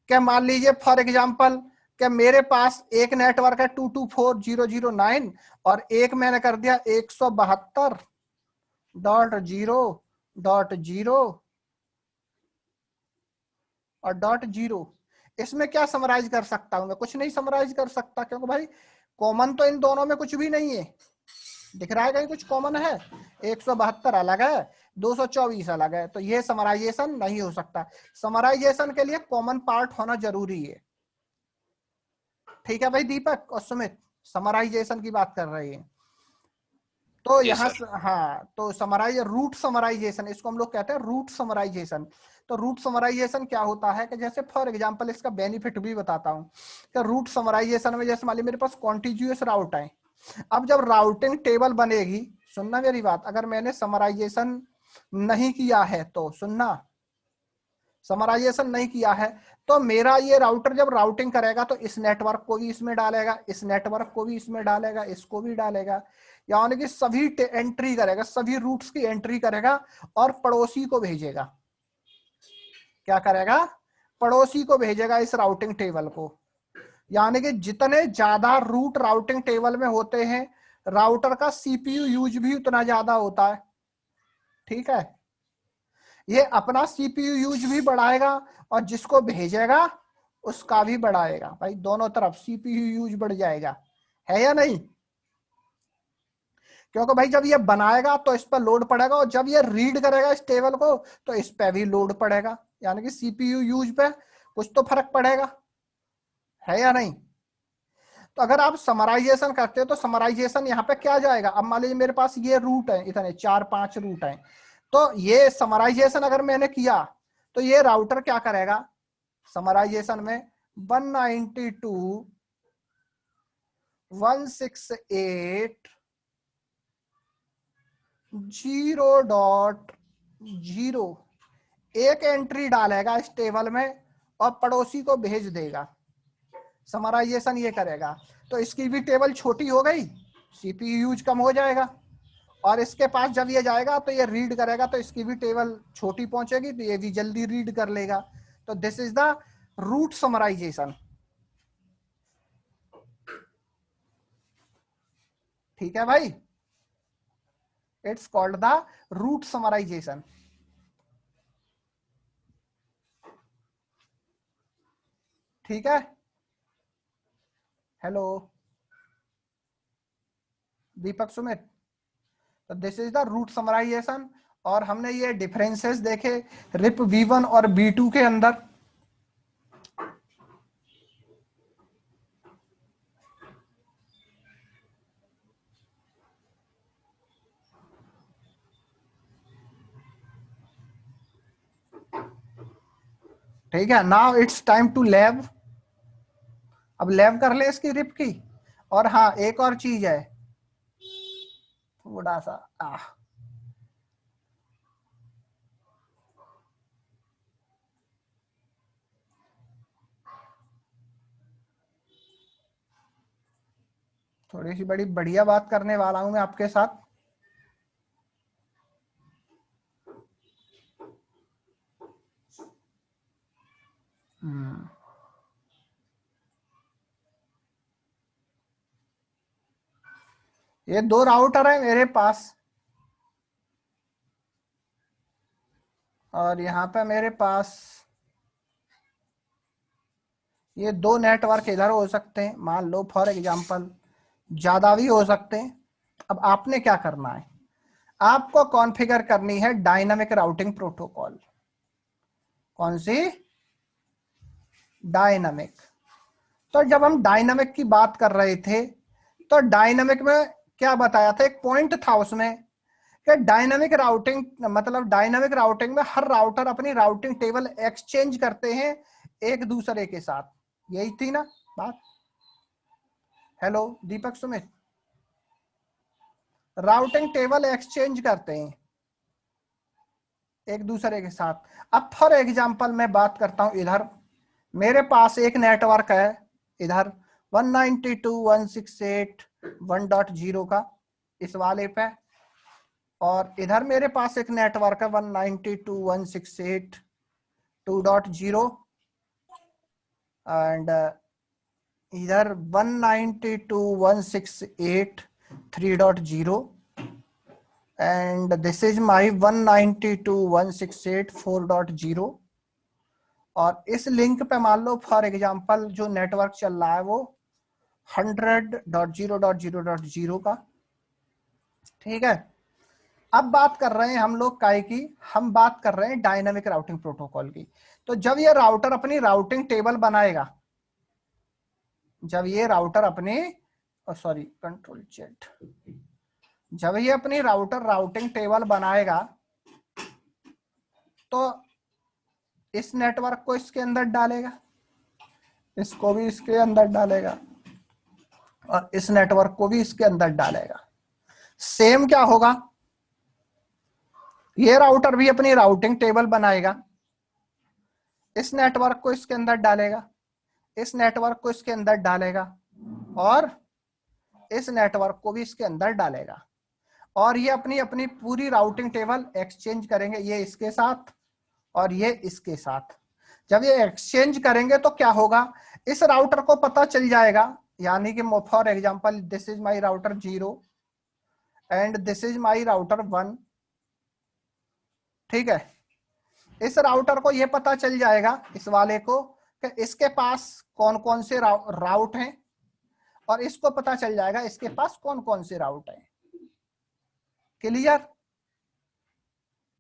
कि मान लीजिए फॉर एग्जांपल कि मेरे पास एक नेटवर्क है 224.0.0.9 और एक मैंने कर दिया 172.0.0 और .0। इसमें क्या समराइज कर सकता हूं मैं? कुछ नहीं समराइज कर सकता, क्योंकि भाई कॉमन तो इन दोनों में कुछ भी नहीं है। दिख रहा है कहीं कुछ कॉमन है? 172 अलग है, 224 अलग है, तो ये समराइजेशन नहीं हो सकता। समराइजेशन के लिए कॉमन पार्ट होना जरूरी है, ठीक है भाई दीपक और सुमित, समराइजेशन की बात कर रहे हैं। तो जी यहाँ सर। हाँ, तो रूट समराइजेशन, इसको हम लोग कहते हैं रूट समराइजेशन। तो रूट समराइजेशन क्या होता है कि जैसे फॉर एग्जांपल इसका बेनिफिट भी बताता हूँ कि रूट समराइजेशन में जैसे मान लीजिए मेरे पास कॉन्टिग्यूअस राउट है, अब जब राउटिंग टेबल बनेगी, सुनना मेरी बात, अगर मैंने समराइजेशन नहीं किया है तो सुनना, समराइजेशन नहीं किया है तो मेरा ये राउटर जब राउटिंग करेगा तो इस नेटवर्क को भी इसमें डालेगा, इस नेटवर्क को भी इसमें डालेगा, इसको भी डालेगा, यानी कि सभी एंट्री करेगा, सभी रूट्स की एंट्री करेगा और पड़ोसी को भेजेगा। क्या करेगा? पड़ोसी को भेजेगा इस राउटिंग टेबल को। यानी कि जितने ज्यादा रूट राउटिंग टेबल में होते हैं, राउटर का सीपीयू यूज भी उतना ज्यादा होता है, ठीक है, ये अपना सीपीयू यूज भी बढ़ाएगा और जिसको भेजेगा उसका भी बढ़ाएगा। भाई दोनों तरफ सीपीयू यूज बढ़ जाएगा, है या नहीं? क्योंकि भाई जब ये बनाएगा तो इस पर लोड पड़ेगा और जब ये रीड करेगा इस टेबल को तो इस पे भी लोड पड़ेगा, यानी कि सीपीयू यूज पे कुछ तो फर्क पड़ेगा, है या नहीं? तो अगर आप समराइजेशन करते हो तो समराइजेशन यहाँ पे क्या जाएगा? अब मान लीजिए मेरे पास ये रूट है, इतने 4-5 रूट हैं, तो ये समराइजेशन अगर मैंने किया तो ये राउटर क्या करेगा, समराइजेशन में 192.168.0.0 एक एंट्री डालेगा इस टेबल में और पड़ोसी को भेज देगा। समराइजेशन ये करेगा, तो इसकी भी टेबल छोटी हो गई, सीपीयू यूज कम हो जाएगा, और इसके पास जब ये जाएगा तो ये रीड करेगा तो इसकी भी टेबल छोटी पहुंचेगी, तो ये भी जल्दी रीड कर लेगा। तो this is the route summarization. ठीक है भाई, it's called the route summarization. ठीक है, हेलो दीपक सुमित, तो this is the route summarization. और हमने ये डिफरेंसेस देखे रिप V1 और V2 के अंदर। ठीक है, now it's time to lab. अब लैब कर ले इसकी रिप की। और हाँ, एक और चीज है, थोड़ा सा थोड़ी सी बड़ी बढ़िया बात करने वाला हूं मैं आपके साथ। ये दो राउटर है मेरे पास, और यहाँ पे मेरे पास ये दो नेटवर्क इधर हो सकते हैं, मान लो फॉर एग्जांपल, ज्यादा भी हो सकते हैं। अब आपने क्या करना है, आपको कॉन्फ़िगर करनी है डायनामिक राउटिंग प्रोटोकॉल। कौन सी? डायनामिक। तो जब हम डायनामिक की बात कर रहे थे तो डायनामिक में क्या बताया था, एक पॉइंट था उसमें कि डायनामिक राउटिंग मतलब डायनामिक राउटिंग में हर राउटर अपनी राउटिंग टेबल एक्सचेंज करते हैं एक दूसरे के साथ। यही थी ना बात? Hello Deepak Sumit, routing table exchange करते हैं एक दूसरे के साथ। अब फॉर एग्जांपल मैं बात करता हूं, इधर मेरे पास एक नेटवर्क है इधर 192.168.1.0 का, इस वाले पे, और इधर मेरे पास एक नेटवर्क है 192.168.2.0 एंड इधर 192.168.3.0 and this is my 192.168.4.0। और इस लिंक पे मान लो फॉर एग्जांपल जो नेटवर्क चल रहा है वो 100.0.0.0 का। ठीक है, अब बात कर रहे हैं हम लोग काय की, हम बात कर रहे हैं डायनामिक राउटिंग प्रोटोकॉल की। तो जब ये राउटर अपनी राउटिंग टेबल बनाएगा, जब ये राउटर अपनी सॉरी कंट्रोल चेट, जब ये अपनी राउटर राउटिंग टेबल बनाएगा तो इस नेटवर्क को इसके अंदर डालेगा, इसको भी इसके अंदर डालेगा, और इस नेटवर्क को भी इसके अंदर डालेगा। सेम क्या होगा, ये राउटर भी अपनी राउटिंग टेबल बनाएगा, इस नेटवर्क को इसके अंदर डालेगा, इस नेटवर्क को इसके अंदर डालेगा, और इस नेटवर्क को भी इसके अंदर डालेगा, और ये अपनी अपनी पूरी राउटिंग टेबल एक्सचेंज करेंगे, ये इसके साथ और ये इसके साथ। जब ये एक्सचेंज करेंगे तो क्या होगा, इस राउटर को पता चल जाएगा, यानी कि for example this is my router 0 and this is my router 1। ठीक है, इस राउटर को ये पता चल जाएगा, इस वाले को, कि इसके पास कौन कौन से राउट हैं, और इसको पता चल जाएगा इसके पास कौन कौन से राउट हैं। क्लियर?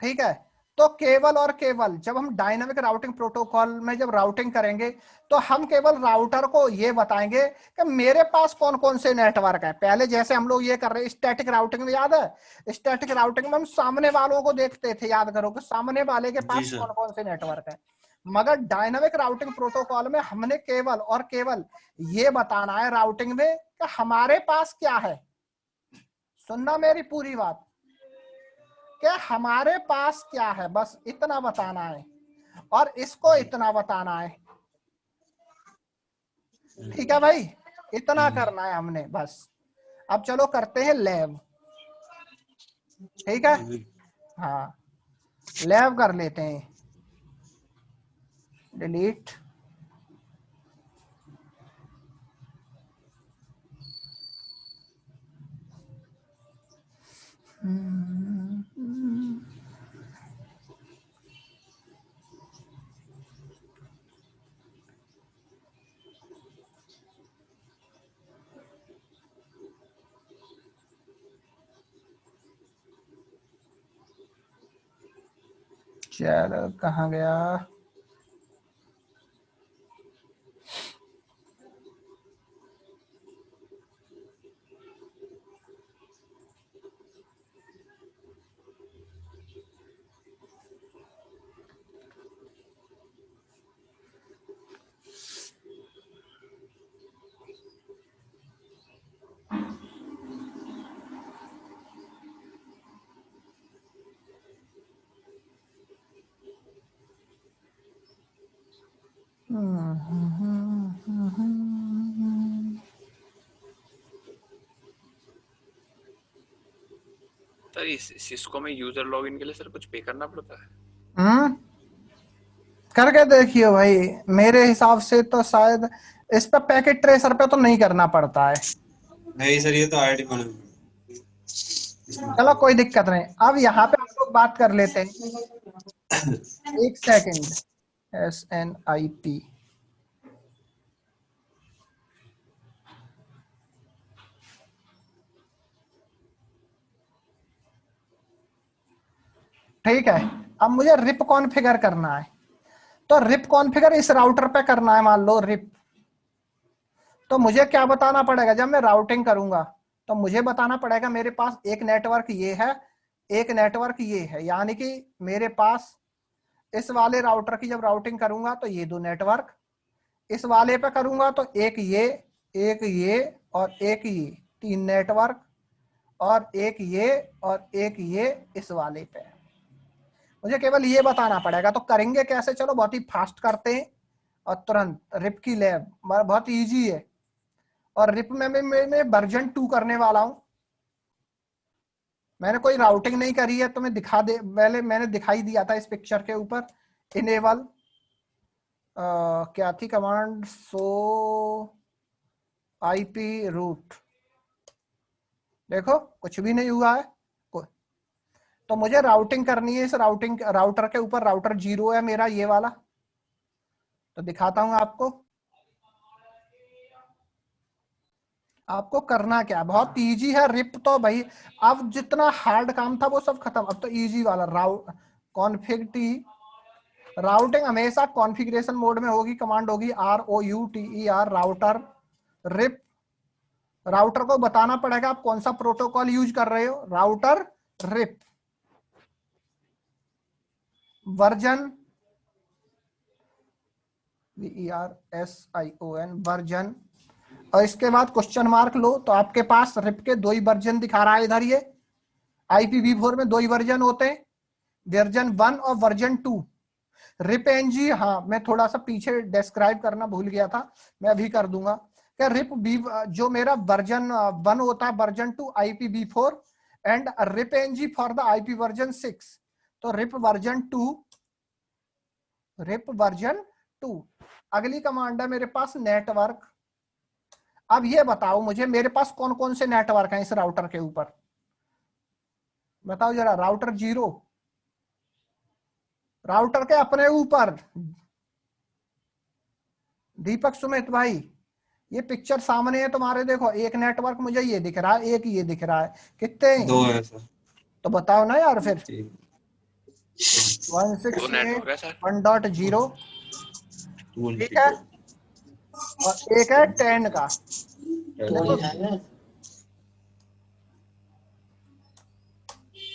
ठीक है, तो केवल और केवल जब हम डायनामिक राउटिंग प्रोटोकॉल में जब राउटिंग करेंगे तो हम केवल राउटर को ये बताएंगे कि मेरे पास कौन कौन से नेटवर्क है। पहले जैसे हम लोग ये कर रहे हैं स्टैटिक राउटिंग में, याद है स्टैटिक राउटिंग में हम सामने वालों को देखते थे, याद करो कि सामने वाले के पास कौन कौन से नेटवर्क है। मगर डायनामिक राउटिंग प्रोटोकॉल में हमने केवल और केवल ये बताना है राउटिंग में कि हमारे पास क्या है। सुनना मेरी पूरी बात, कि हमारे पास क्या है, बस इतना बताना है और इसको इतना बताना है। ठीक है भाई, इतना करना है हमने बस। अब चलो करते हैं लैब। ठीक है, हाँ लैब कर लेते हैं। डिलीट। चलो कहाँ गया? सर इस सिस्को में यूजर लॉगिन के लिए सर कुछ पे करना पड़ता है? करके देखिए भाई, मेरे हिसाब से तो शायद इस पे पैकेट ट्रेसर पे तो नहीं करना पड़ता है। नहीं सर, ये तो आईडी बना। चलो कोई दिक्कत नहीं, अब यहाँ पे हम लोग बात कर लेते हैं। एक सेकंड। SNIP ठीक है। अब मुझे रिप कॉन्फ़िगर करना है, तो रिप कॉन्फ़िगर इस राउटर पे करना है, मान लो रिप। तो मुझे क्या बताना पड़ेगा जब मैं राउटिंग करूंगा? तो मुझे बताना पड़ेगा मेरे पास एक नेटवर्क ये है, एक नेटवर्क ये है, यानी कि मेरे पास इस वाले राउटर की जब राउटिंग करूंगा तो ये दो नेटवर्क, इस वाले पे करूंगा तो एक ये और एक ये, तीन नेटवर्क, और एक ये और एक ये इस वाले पे। मुझे केवल ये बताना पड़ेगा। तो करेंगे कैसे? चलो बहुत ही फास्ट करते हैं और तुरंत रिप की लैब, बहुत इजी है। और रिप में मैं वर्जन 2 करने वाला हूं। मैंने कोई राउटिंग नहीं करी है तो मैं दिखा दे, पहले मैंने दिखाई दिया था इस पिक्चर के ऊपर। इनेबल क्या थी कमांड? सो IP रूट, देखो कुछ भी नहीं हुआ है। तो मुझे राउटिंग करनी है इस राउटर के ऊपर। राउटर 0 है मेरा, ये वाला। तो दिखाता हूं आपको। आपको करना क्या, बहुत इजी है। रिप तो भाई अब जितना हार्ड काम था वो सब खत्म, अब तो इजी वाला कॉन्फ़िग टी। राउटिंग हमेशा कॉन्फ़िगरेशन मोड में होगी। कमांड होगी ROUTER राउटर रिप। राउटर को बताना पड़ेगा आप कौन सा प्रोटोकॉल यूज कर रहे हो। Router RIP version VERSION version, और इसके बाद क्वेश्चन मार्क लो। तो आपके पास रिप के दो ही वर्जन दिखा रहा है इधर। ये IPv4 में दो ही वर्जन होते हैं, वर्जन 1 और वर्जन 2। रिप NG, हाँ मैं थोड़ा सा पीछे डिस्क्राइब करना भूल गया था, मैं अभी कर दूंगा। क्या रिप जो मेरा वर्जन 1 होता है, version 2 IPv4 and RIP NG for the IP version 6। तो रिप वर्जन 2। अगली कमांड है मेरे पास नेटवर्क। अब ये बताओ मुझे मेरे पास कौन कौन से नेटवर्क हैं इस राउटर के ऊपर, बताओ जरा। राउटर 0, राउटर के अपने ऊपर। दीपक सुमित भाई, ये पिक्चर सामने है तुम्हारे, देखो एक नेटवर्क मुझे ये दिख रहा है, एक ये दिख रहा है, कितने? 2 है सर। तो बताओ ना यार फिर। वो नेटवर्क है सर। 168.1.0 ठीक है, और एक है 10 का। देखो,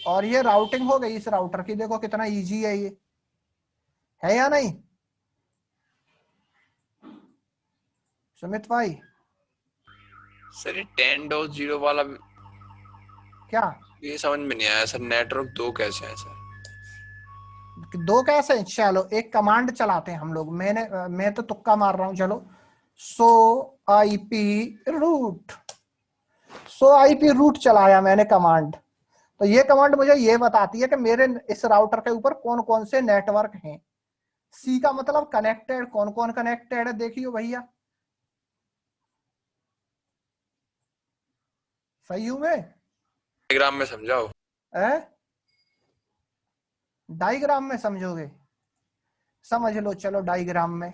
और ये राउटिंग हो गई इस राउटर की, देखो कितना इजी है ये, है या नहीं सुमित भाई? सर ये 10.0 वाला क्या ये समझ में नहीं आया सर, नेटवर्क 2 कैसे है सर? 2 कैसे? चलो एक कमांड चलाते हैं हम लोग, मैं तो तुक्का मार रहा हूं, चलो। सो आईपी रूट चलाया मैंने कमांड, तो ये कमांड मुझे ये बताती है कि मेरे इस राउटर के ऊपर कौन कौन से नेटवर्क हैं। सी का मतलब कनेक्टेड, कौन कौन कनेक्टेड है देखियो भैया, सही हूं मैं? डायग्राम में समझाओ। डायग्राम में समझोगे? समझ लो चलो डायग्राम में।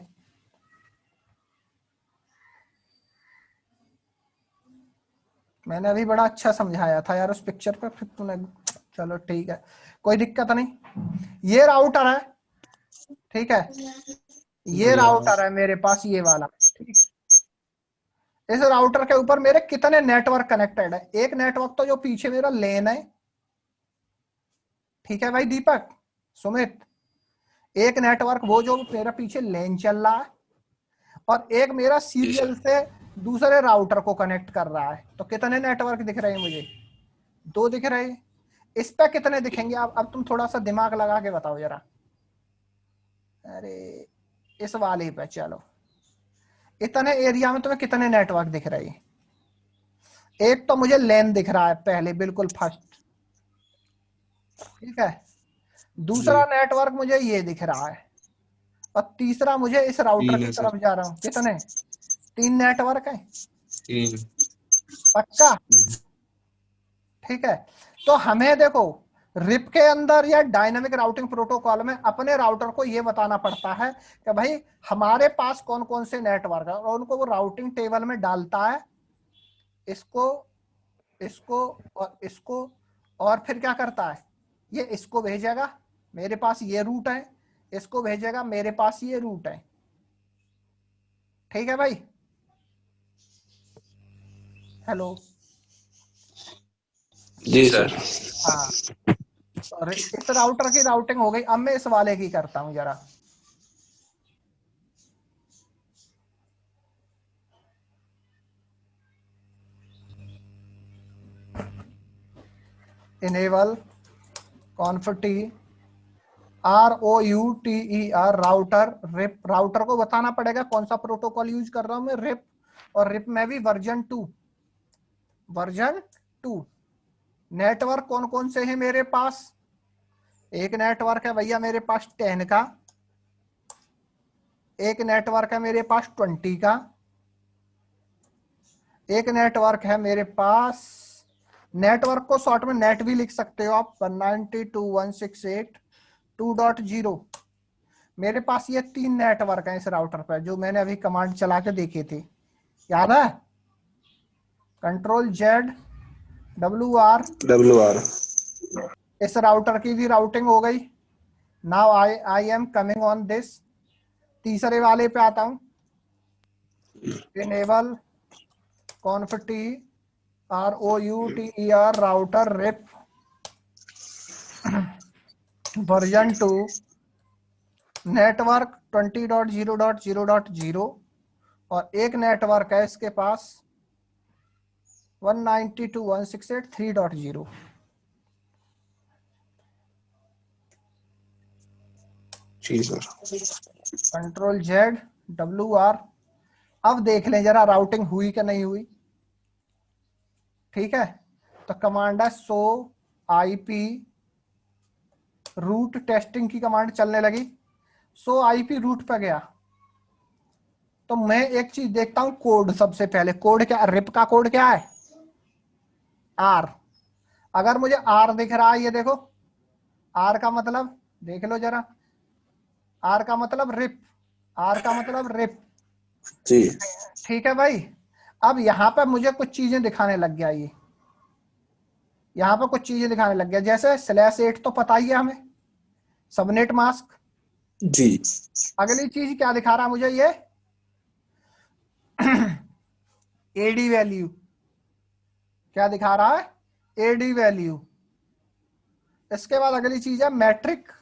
मैंने अभी बड़ा अच्छा समझाया था यार उस पिक्चर पे, फिर तूने, चलो ठीक है कोई दिक्कत नहीं। ये राउटर है, ठीक है, ये राउटर है मेरे पास ये वाला, ठीक। इस राउटर के ऊपर मेरे कितने नेटवर्क कनेक्टेड है? एक नेटवर्क तो जो पीछे मेरा लेन है, ठीक है भाई दीपक, सुमित, एक नेटवर्क वो जो मेरा पीछे लेन चल रहा है, और एक मेरा सीरियल से दूसरे राउटर को कनेक्ट कर रहा है। तो कितने नेटवर्क दिख रहे हैं मुझे? 2 दिख रहे हैं। इस पे कितने दिखेंगे? अब तुम थोड़ा सा दिमाग लगा के बताओ जरा। अरे इस वाले पे चलो, इतने एरिया में तुम्हें कितने नेटवर्क दिख रहे हैं? एक तो मुझे लेन दिख रहा है पहले, बिल्कुल फर्स्ट, ठीक है। दूसरा नेटवर्क मुझे ये दिख रहा है, और तीसरा मुझे इस राउटर की तरफ जा रहा हूं। कितने? 3 नेटवर्क है, 3 पक्का? ठीक है, तो हमें देखो रिप के अंदर या डायनामिक राउटिंग प्रोटोकॉल में अपने राउटर को ये बताना पड़ता है कि भाई हमारे पास कौन कौन से नेटवर्क है, और उनको वो राउटिंग टेबल में डालता है, इसको, इसको और इसको, और फिर क्या करता है, ये इसको भेजेगा, मेरे पास ये रूट है, इसको भेजेगा, मेरे पास ये रूट है, ठीक है भाई? हेलो जी सर। हाँ, और इस राउटर की राउटिंग हो गई। अब मैं इस वाले की करता हूं जरा। Enable conf t ROUTER router RIP, router को बताना पड़ेगा कौन सा प्रोटोकॉल यूज कर रहा हूं मैं, रिप, और रिप में भी वर्जन 2। नेटवर्क कौन कौन से हैं मेरे पास? एक नेटवर्क है भैया मेरे पास 10 का, एक नेटवर्क है मेरे पास 20 का, एक नेटवर्क है मेरे पास, नेटवर्क को शॉर्ट में नेट भी लिख सकते हो आप, 192.168.2.0। मेरे पास ये 3 नेटवर्क हैं इस राउटर पर, जो मैंने अभी कमांड चला के देखे थे, याद है? Ctrl+Z WR, इस राउटर की भी राउटिंग हो गई। Now I am coming on this, तीसरे वाले पे आता हूं, enable conf t ROUTER router RIP version 2, network 20.0.0.0, और एक नेटवर्क है इसके पास 192.168.3.0। Ctrl+Z WR। अब देख लें जरा राउटिंग हुई कि नहीं हुई, ठीक है? तो कमांड है सो आईपी रूट, टेस्टिंग की कमांड चलने लगी। सो आईपी रूट पे गया, तो मैं एक चीज देखता हूं, कोड सबसे पहले। कोड क्या, रिप का कोड क्या है? R। अगर मुझे R दिख रहा है, ये देखो, R का मतलब देख लो जरा, R का मतलब रिप, R का मतलब रिप जी, ठीक है भाई? अब यहाँ पे मुझे कुछ चीजें दिखाने लग गया, ये यहाँ पे कुछ चीजें दिखाने लग गया, जैसे /8 तो पता ही है हमें, सबनेट मास्क। जी। अगली चीज क्या दिखा रहा है मुझे ये एडी वैल्यू, क्या दिखा रहा है, एडी वैल्यू। इसके बाद अगली चीज है मैट्रिक।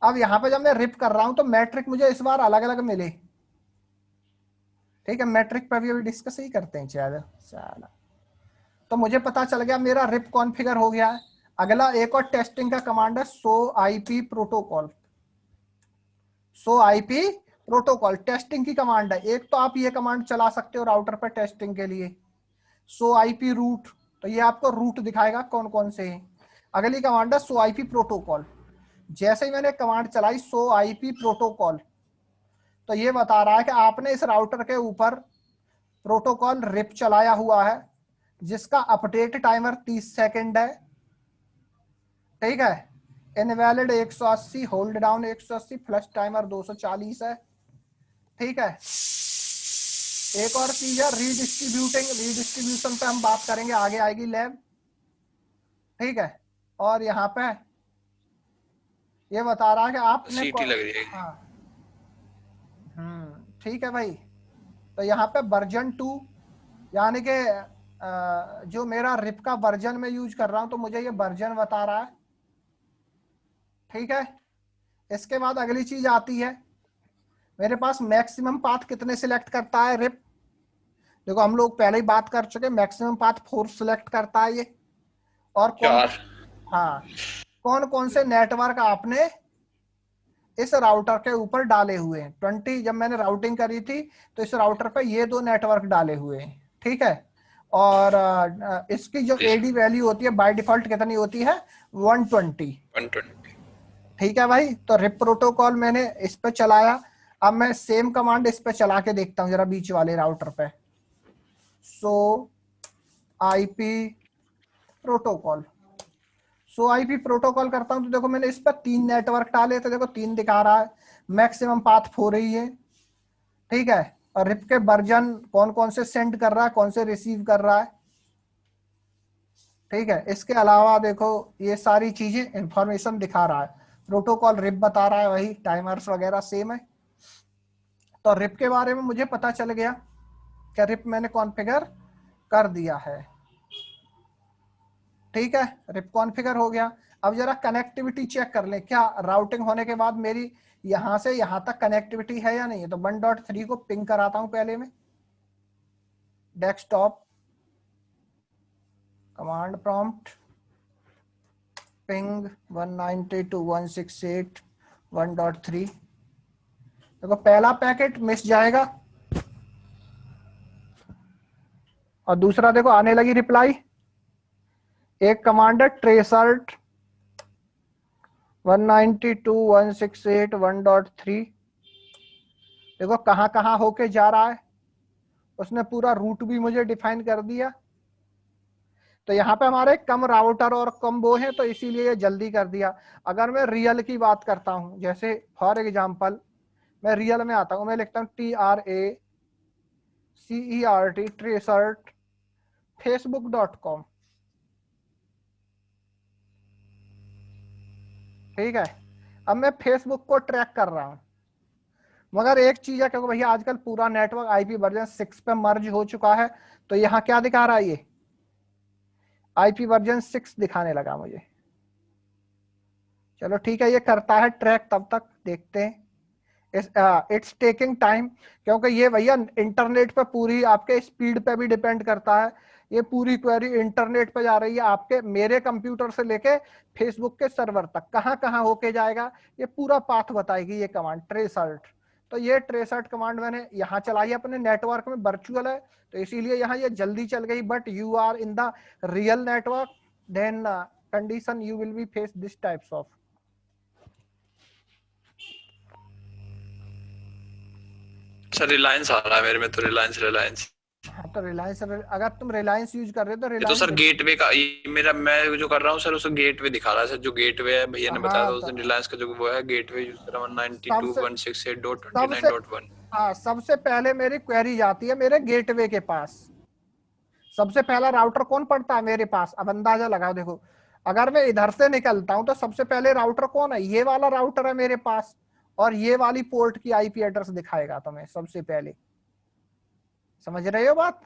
अब यहां पे जब मैं रिप कर रहा हूं तो मैट्रिक मुझे इस बार अलग अलग मिले, ठीक है, मैट्रिक पे भी अभी डिस्कस ही करते हैं चलो। तो मुझे पता चल गया मेरा रिप कॉन्फ़िगर हो गया है। अगला एक और टेस्टिंग का कमांड है show IP protocol. Show IP protocol testing की कमांड है। एक तो आप ये कमांड चला सकते हो राउटर पर टेस्टिंग के लिए, शो आईपी रूट, तो ये आपको रूट दिखाएगा कौन कौन से हैं। अगली कमांड है शो आईपी प्रोटोकॉल। जैसे ही मैंने कमांड चलाई शो आईपी प्रोटोकॉल, तो ये बता रहा है कि आपने इस राउटर के ऊपर प्रोटोकॉल रिप चलाया हुआ है जिसका अपडेट टाइमर 30 सेकंड है, ठीक है। Invalid 180, hold down 180, flush timer 240 है, ठीक है। एक और चीज है रीडिस्ट्रीब्यूटिंग, रीडिस्ट्रीब्यूशन पे हम बात करेंगे, आगे आएगी लैब, ठीक है। और यहाँ पे ये बता रहा है कि आपने सीटी लग रही है। हाँ ठीक है भाई। तो यहाँ पे वर्जन 2 यानी कि जो मेरा रिप का वर्जन में यूज कर रहा हूं तो मुझे ये वर्जन बता रहा है, ठीक है। इसके बाद अगली चीज आती है मेरे पास मैक्सिमम पाथ कितने सिलेक्ट करता है रिप। देखो हम लोग पहले ही बात कर चुके, मैक्सिमम पाथ 4 सिलेक्ट करता है ये। और कौन, हाँ, कौन कौन से नेटवर्क आपने इस राउटर के ऊपर डाले हुए हैं। 20 जब मैंने राउटिंग करी थी तो इस राउटर पे ये 2 नेटवर्क डाले हुए हैं, ठीक है। और इसकी जो एडी वैल्यू होती है बाय डिफॉल्ट कितनी होती है, 120, ठीक है भाई। तो रिप प्रोटोकॉल मैंने इस पे चलाया। अब मैं सेम कमांड इस पे चला के देखता हूँ जरा बीच वाले राउटर पे, सो IP protocol. Show IP protocol करता हूं तो देखो मैंने इस पर 3 नेटवर्क डाले थे, देखो 3 दिखा रहा है, मैक्सिमम पाथ 4 ही है, ठीक है। और रिप के वर्जन कौन कौन से सेंड कर रहा है, कौन से रिसीव कर रहा है, ठीक है। इसके अलावा देखो ये सारी चीजें इंफॉर्मेशन दिखा रहा है। प्रोटोकॉल रिप बता रहा है, वही टाइमर्स वगैरह सेम है। तो रिप के बारे में मुझे पता चल गया कि रिप मैंने कॉन्फ़िगर कर दिया है, ठीक है। रिप कॉन्फ़िगर हो गया। अब जरा कनेक्टिविटी चेक कर ले, क्या राउटिंग होने के बाद मेरी यहां से यहां तक कनेक्टिविटी है या नहीं है। तो 1.3 को पिंग कराता हूं पहले में, डेस्कटॉप कमांड प्रॉम्प्ट पिंग 192.168.1.3। देखो पहला पैकेट मिस जाएगा और दूसरा देखो आने लगी रिप्लाई। एक कमांड है ट्रेसर्ट 192.168.1.3, देखो कहां कहां होके जा रहा है, उसने पूरा रूट भी मुझे डिफाइन कर दिया। तो यहाँ पे हमारे कम राउटर और कम वो हैं तो इसीलिए ये जल्दी कर दिया। अगर मैं रियल की बात करता हूं, जैसे फॉर एग्जांपल मैं रियल में आता हूं, मैं लिखता हूं TRACERT ट्रेसर्ट facebook.com, ठीक है। अब मैं फेसबुक को ट्रैक कर रहा हूं, मगर एक चीज है क्योंकि भैया आजकल पूरा नेटवर्क आईपी वर्जन 6 पे मर्ज हो चुका है, तो यहाँ क्या दिखा रहा है, ये आईपी वर्जन 6 दिखाने लगा मुझे। चलो ठीक है, ये करता है ट्रैक, तब तक देखते हैं। इट्स टेकिंग टाइम, क्योंकि ये भैया इंटरनेट पे पूरी आपके स्पीड पे भी डिपेंड करता है। ये पूरी क्वेरी इंटरनेट पे जा रही है, आपके मेरे कंप्यूटर से लेके फेसबुक के सर्वर तक कहां कहां होके जाएगा ये पूरा पाथ बताएगी ये कमांड ट्रेसर्ट। तो ये ट्रेसर्ट कमांड मैंने यहाँ चलाई अपने नेटवर्क में, वर्चुअल है तो इसीलिए यहाँ ये जल्दी चल गई। But you are in the real network then condition you will be face this types of. Sir Reliance आ रहा है मेरे में, तो रिलायंस हाँ तो रिलायंस, अगर तुम रिलायंस यूज कर रहे हो तो ये तो रिलायंस। सर गेटवे का, ये मेरा मैं जो कर रहा हूँ सर उसको गेटवे दिखा रहा है सर। जो गेटवे है भैया ने बताया था हाँ उस दिन, रिलायंस का जो वो है गेटवे यूज कर रहा हूँ सबसे सबसे 192.168.29.1। हाँ सबसे पहले मेरी क्वेरी जाती है मेरे गेटवे के पास। सबसे पहला राउटर कौन पड़ता है मेरे पास, अब अंदाजा लगाओ। देखो अगर मैं इधर से निकलता हूं तो सबसे पहले राउटर कौन है, ये वाला राउटर है मेरे पास, और ये वाली पोर्ट की आईपी एड्रेस दिखाएगा तुम्हें सबसे पहले। समझ रहे हो बात?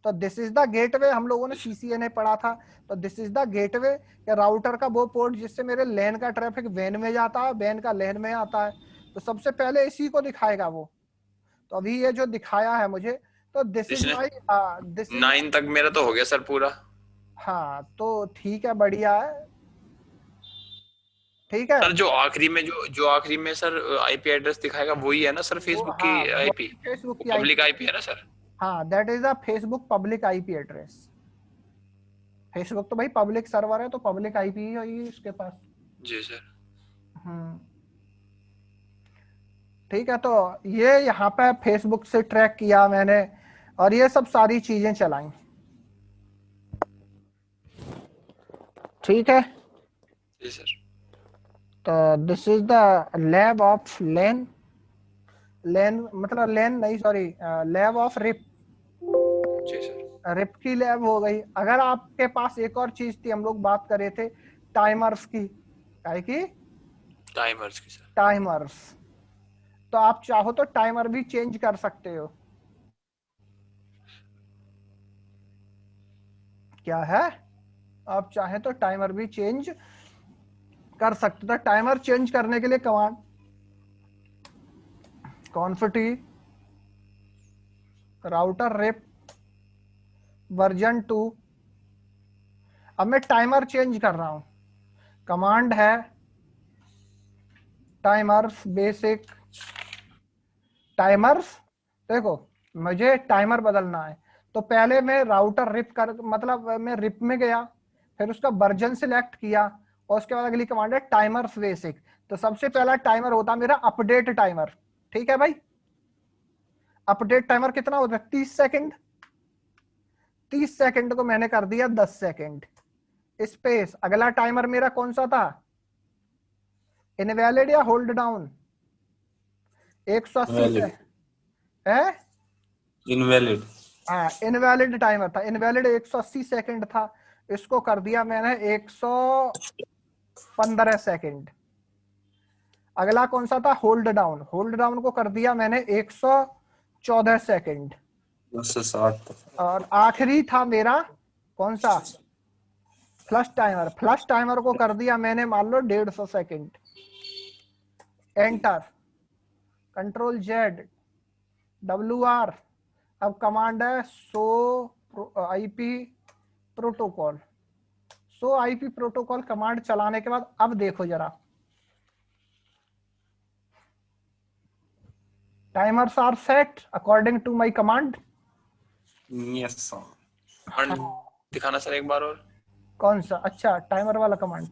तो दिस इज द गेटवे, हम लोगों ने सीसीएनए पढ़ा था। तो दिस इज द गेटवे, या राउटर का वो पोर्ट जिससे मेरे लैन का ट्रैफिक वैन में जाता है, वैन का लैन में आता है। तो सबसे पहले इसी को दिखाएगा वो। तो अभी ये जो दिखाया है मुझे, तो this is my, this is 9 तक मेरा तो हो गया सर पूरा। हाँ तो ठीक है, बढ़िया है, ठीक है सर जो आखिरी में सर आईपी एड्रेस दिखाएगा वही है ना सर, फेसबुक की हाँ आईपी, फेसबुक की पब्लिक आईपी, आईपी है ना सर? हाँ that is the Facebook public IP address. Facebook तो भाई पब्लिक सर्वर है, तो पब्लिक आईपी ही होगी उसके पास। जी सर। ठीक है, तो ये यहाँ पे फेसबुक से ट्रैक किया मैंने, और ये सब सारी चीजें चलाई। ठीक है, जी सर। तो this is the lab of LAN, LAN मतलब लेन नहीं, सॉरी, लैब ऑफ रिप। जी सर। रिप की लैब हो गई। अगर आपके पास एक और चीज थी, हम लोग बात कर रहे थे टाइमर्स की, काय की? टाइमर्स की सर। टाइमर्स। तो आप चाहो तो टाइमर भी चेंज कर सकते हो। क्या है, आप चाहे तो टाइमर भी चेंज कर सकते हो। तो टाइमर चेंज करने के लिए कमांड कॉन्फिटी राउटर रिप वर्जन 2। अब मैं टाइमर चेंज कर रहा हूं, कमांड है टाइमर्स बेसिक टाइमर्स। देखो मुझे टाइमर बदलना है, तो पहले मैं राउटर रिप कर, मतलब मैं रिप में गया, फिर उसका वर्जन सिलेक्ट किया, और उसके बाद अगली कमांड है टाइमर्स बेसिक। तो सबसे पहला टाइमर होता है मेरा अपडेट टाइमर। ठीक है भाई, अपडेट टाइमर कितना होता है, 30 सेकंड। 30 सेकंड को मैंने कर दिया 10 सेकंड स्पेस। अगला टाइमर मेरा कौन सा था, इनवैलिड या होल्ड डाउन? 180 से है, इनवैलिड। हाँ इनवैलिड टाइमर था, इनवैलिड 180 सेकंड था, इसको कर दिया मैंने 115 सेकंड। अगला कौन सा था, होल्ड डाउन, होल्ड डाउन को कर दिया मैंने 114 सेकंड। 10 से 60 और आखिरी था मेरा कौन सा, फ्लश टाइमर। फ्लश टाइमर को कर दिया मैंने मान लो 150 second. Enter, control Z, WR। अब कमांड है show IP protocol. Show IP protocol command चलाने के बाद अब देखो जरा, timers are set according to my command. Yes sir. दिखाना सर एक बार और। कौन सा, अच्छा टाइमर वाला कमांड,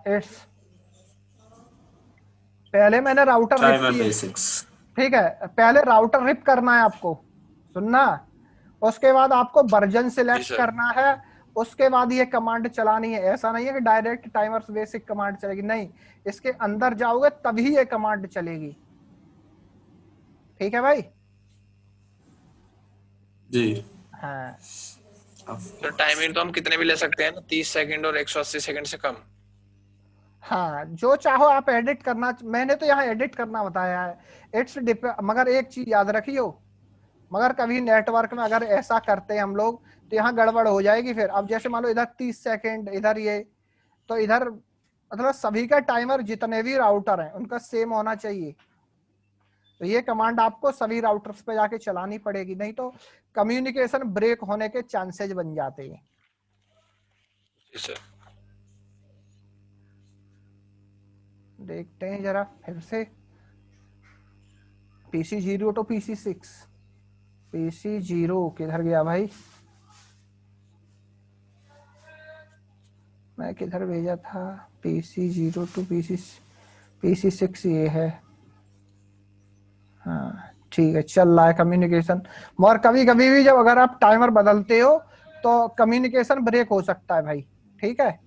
इट्स, पहले मैंने राउटर रिप टाइमर किया। बेसिक्स। ठीक है, पहले राउटर रिप करना है आपको, सुनना। उसके बाद आपको वर्जन सिलेक्ट करना है, उसके बाद ये कमांड चलानी है। ऐसा नहीं है कि डायरेक्ट टाइमर्स बेसिक कमांड चलेगी, नहीं, इसके अंदर जाओगे तभी ये कमांड चलेगी। ठीक है भाई? जी हाँ तो टाइमिंग तो हम कितने भी ले सकते हैं ना, 30 सेकंड और 180 सेकंड से कम। हाँ, जो चाहो आप एडिट करना, मैंने तो यहाँ एडिट करना बताया है। इट्स मगर एक चीज याद रखियो, मगर कभी नेटवर्क में अगर ऐसा करते हैं हम लोग तो यहाँ गड़बड़ हो जाएगी फिर। अब जैसे मान लो इधर 30 सेकंड, इधर ये, तो इधर मतलब सभी का टाइमर जितने भी राउटर हैं उनका सेम होना चाहिए। तो ये कमांड आपको सभी राउटर्स पे जाके चलानी पड़ेगी, नहीं तो कम्युनिकेशन ब्रेक होने के चांसेस बन जाते हैं। देखते हैं जरा फिर से, PC0 तो PC6, PC0 किधर गया भाई, मैं किधर भेजा था, PC0 टू PC6 ये है। हाँ ठीक है, चल रहा है कम्युनिकेशन। मगर कभी कभी भी जब अगर आप टाइमर बदलते हो तो कम्युनिकेशन ब्रेक हो सकता है भाई। ठीक है,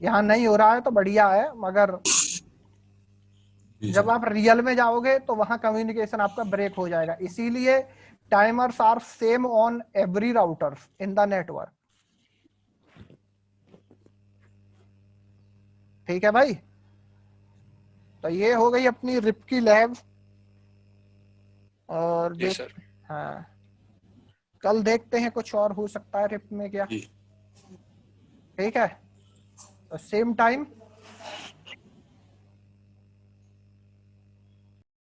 यहाँ नहीं हो रहा है तो बढ़िया है, मगर जब आप रियल में जाओगे तो वहां कम्युनिकेशन आपका ब्रेक हो जाएगा। इसीलिए timers are same on every routers in the network. ठीक है भाई। तो ये हो गई अपनी रिप की लैब। और जी सर। हाँ, कल देखते हैं कुछ और हो सकता है रिप में क्या। जी ठीक है, तो सेम टाइम